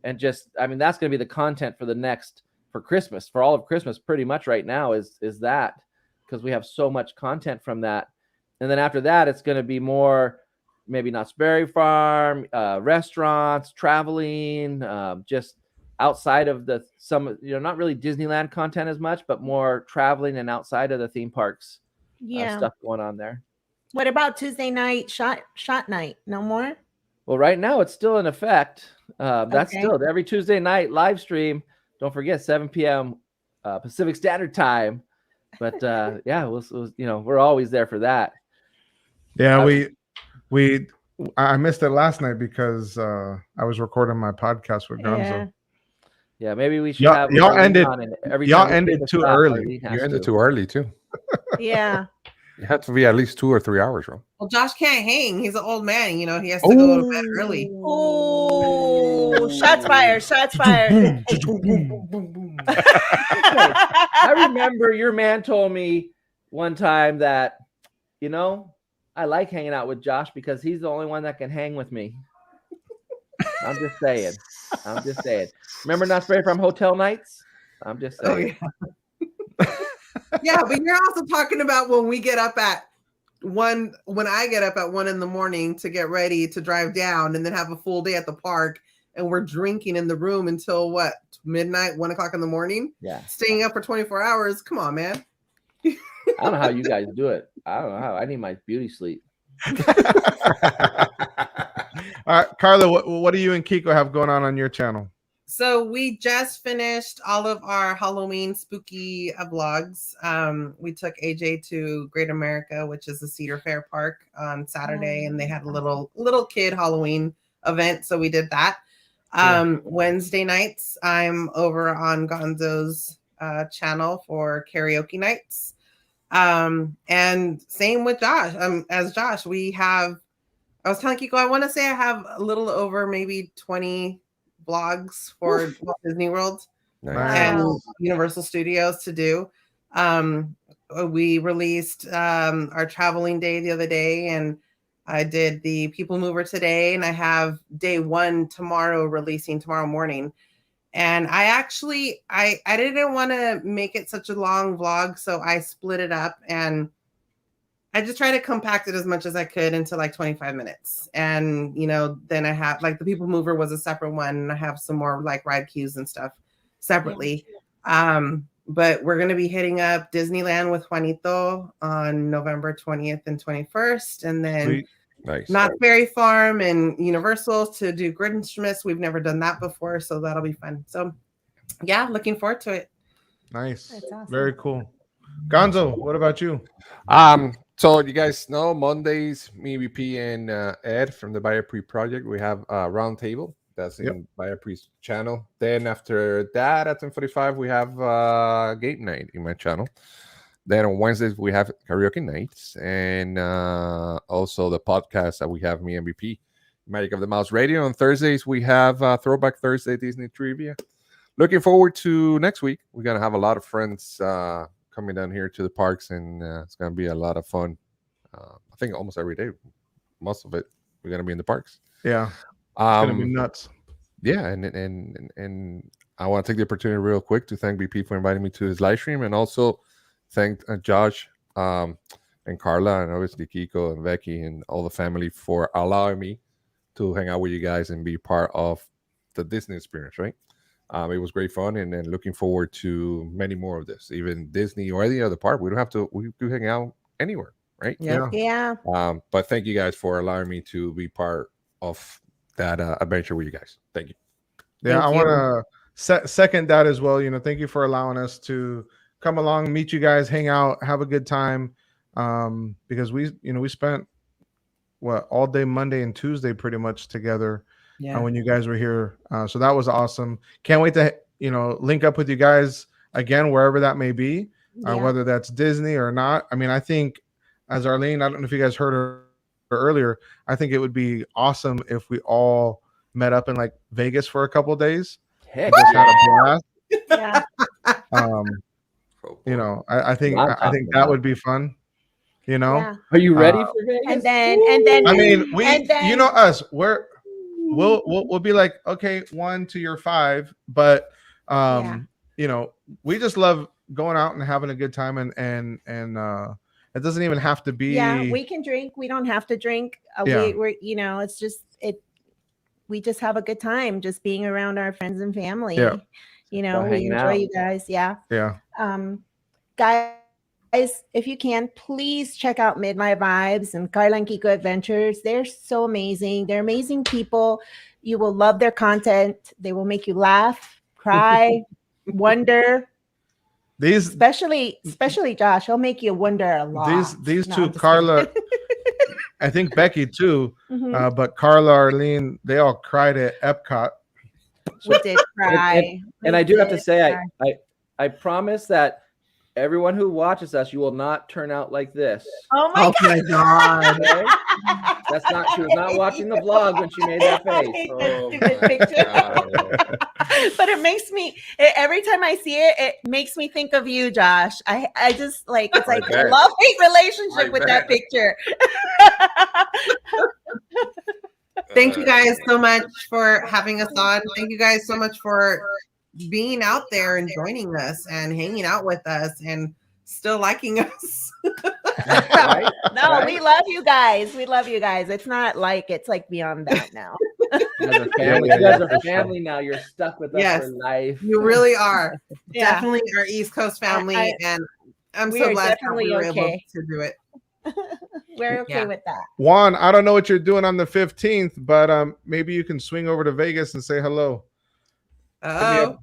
And just, I mean, that's going to be the content for Christmas, for all of Christmas, pretty much right now is that, because we have so much content from that. And then after that, it's going to be more maybe Knott's Berry Farm, restaurants, traveling, just outside of not really Disneyland content as much, but more traveling and outside of the theme parks. Stuff going on there. What about Tuesday night shot night? No more? Well, right now it's still in effect. That's still every Tuesday night live stream. Don't forget 7 p.m. Pacific Standard Time. But we're always there for that. Yeah, I missed it last night because I was recording my podcast with Gonzo. Yeah, maybe we should y'all ended too early. You ended too early too. Yeah. You have to be at least 2 or 3 hours, bro. Well, Josh can't hang. He's an old man. You know, he has to go to bed early. Oh, shots fired. Shots fired. I remember your man told me one time that, I like hanging out with Josh because he's the only one that can hang with me. I'm just saying. Remember Knott's Berry Farm hotel nights? I'm just saying. Oh, yeah. Yeah, but you're also talking about when we get up at 1, when I get up at 1 in the morning to get ready to drive down and then have a full day at the park, and we're drinking in the room until what, midnight, 1 o'clock in the morning? Yeah. Staying up for 24 hours. Come on, man. I don't know how you guys do it. I don't know how. I need my beauty sleep. All right, Carla, what do you and Kiko have going on your channel? So we just finished all of our Halloween spooky vlogs. We took AJ to Great America, which is the Cedar Fair Park, on Saturday, and they had a little kid Halloween event, so we did that. Wednesday nights, I'm over on Gonzo's channel for karaoke nights. And same with Josh. As Josh, I was telling Kiko, I want to say I have a little over maybe 20 vlogs for Walt Disney World and Universal Studios to do. We released our traveling day the other day, and I did the People Mover today, and I have day 1 tomorrow, releasing tomorrow morning. And I didn't want to make it such a long vlog, so I split it up and I just try to compact it as much as I could into like 25 minutes. And, then I have like the People Mover was a separate one. And I have some more like ride queues and stuff separately. But we're going to be hitting up Disneyland with Juanito on November 20th and 21st. And then Nice. Knott's Berry Farm and Universal to do Grinchmas. We've never done that before, so that'll be fun. So yeah, looking forward to it. Nice. That's awesome. Very cool. Gonzo, what about you? So you guys know Mondays, me, VP, and Ed from the BioPre project, we have a round table that's in BioPre's channel. Then after that, at 10:45, we have game night in my channel. Then on Wednesdays, we have karaoke nights, and also the podcast that we have, me and VP, Magic of the Mouse Radio. On Thursdays, we have Throwback Thursday Disney Trivia. Looking forward to next week. We're going to have a lot of friends coming down here to the parks, and it's going to be a lot of fun. I think almost every day, most of it, we're going to be in the parks. Yeah, it's going to be nuts. Yeah, and I want to take the opportunity real quick to thank BP for inviting me to his live stream, and also thank Josh and Carla, and obviously Kiko and Becky and all the family for allowing me to hang out with you guys and be part of the Disney experience, right? It was great fun, and looking forward to many more of this. Even Disney or any other park, we do hang out anywhere, right? Yeah. But thank you guys for allowing me to be part of that adventure with you guys. Thank you. Yeah, I want to second that as well. Thank you for allowing us to come along, meet you guys, hang out, have a good time. Because we spent all day Monday and Tuesday pretty much together. Yeah. When you guys were here. So that was awesome. Can't wait to, link up with you guys again, wherever that may be, whether that's Disney or not. I mean, I think as Arlene, I don't know if you guys heard her earlier, I think it would be awesome if we all met up in like Vegas for a couple of days. Heck, Just had a blast. Yeah. I think that would be fun. Yeah. Are you ready for Vegas? And then I mean, us, we'll be like, okay, 1 to your 5, but we just love going out and having a good time, and it doesn't even have to be. Yeah, we can drink. We don't have to drink. We're it's just we just have a good time just being around our friends and family. Yeah. We enjoy you guys. Yeah. Yeah. Guys, if you can, please check out Midnight Vibes and Carla and Kiko Adventures. They're so amazing. They're amazing people. You will love their content. They will make you laugh, cry, wonder. Especially Josh, he'll make you wonder a lot. These two, Carla, I think Becky too, but Carla, Arlene, they all cried at Epcot. We did cry. And I do have to say, I promise that everyone who watches us, you will not turn out like this. Oh my God. Okay? She was not watching the vlog when she made that face. Oh picture. But it makes me, every time I see it, it makes me think of you, Josh. I just it's like a love-hate relationship with that picture. Thank you guys so much for having us on. Thank you guys so much for being out there and joining us and hanging out with us and still liking us. Right? No, we love you guys. We love you guys. It's not it's like beyond that now. You guys are family now. You're stuck with us for life. You really are. Definitely our East Coast family. And I'm so glad that we were able to do it. We're okay with that. Juan, I don't know what you're doing on the 15th, but maybe you can swing over to Vegas and say hello. Oh.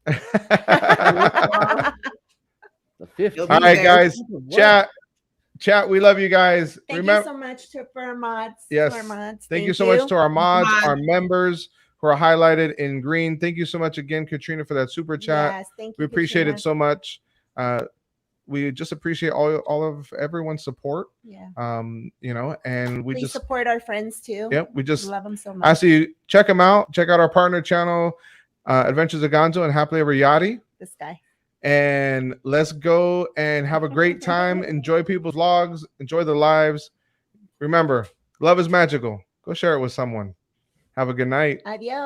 The 15th. All right, guys. Chat. We love you guys. Thank you so much for our mods. Yes. Thank you so much to our mods, our members who are highlighted in green. Thank you so much again, Katrina, for that super chat. Yes, thank you. We appreciate it so much. We just appreciate all of everyone's support. Yeah. And we Please just support our friends too. Yep. We just love them so much. I see you. Check them out. Check out our partner channel, Adventures of Gonzo and Happily Ever Yachty. This guy. And let's go and have a great time. Enjoy people's vlogs. Enjoy their lives. Remember, love is magical. Go share it with someone. Have a good night. Adios.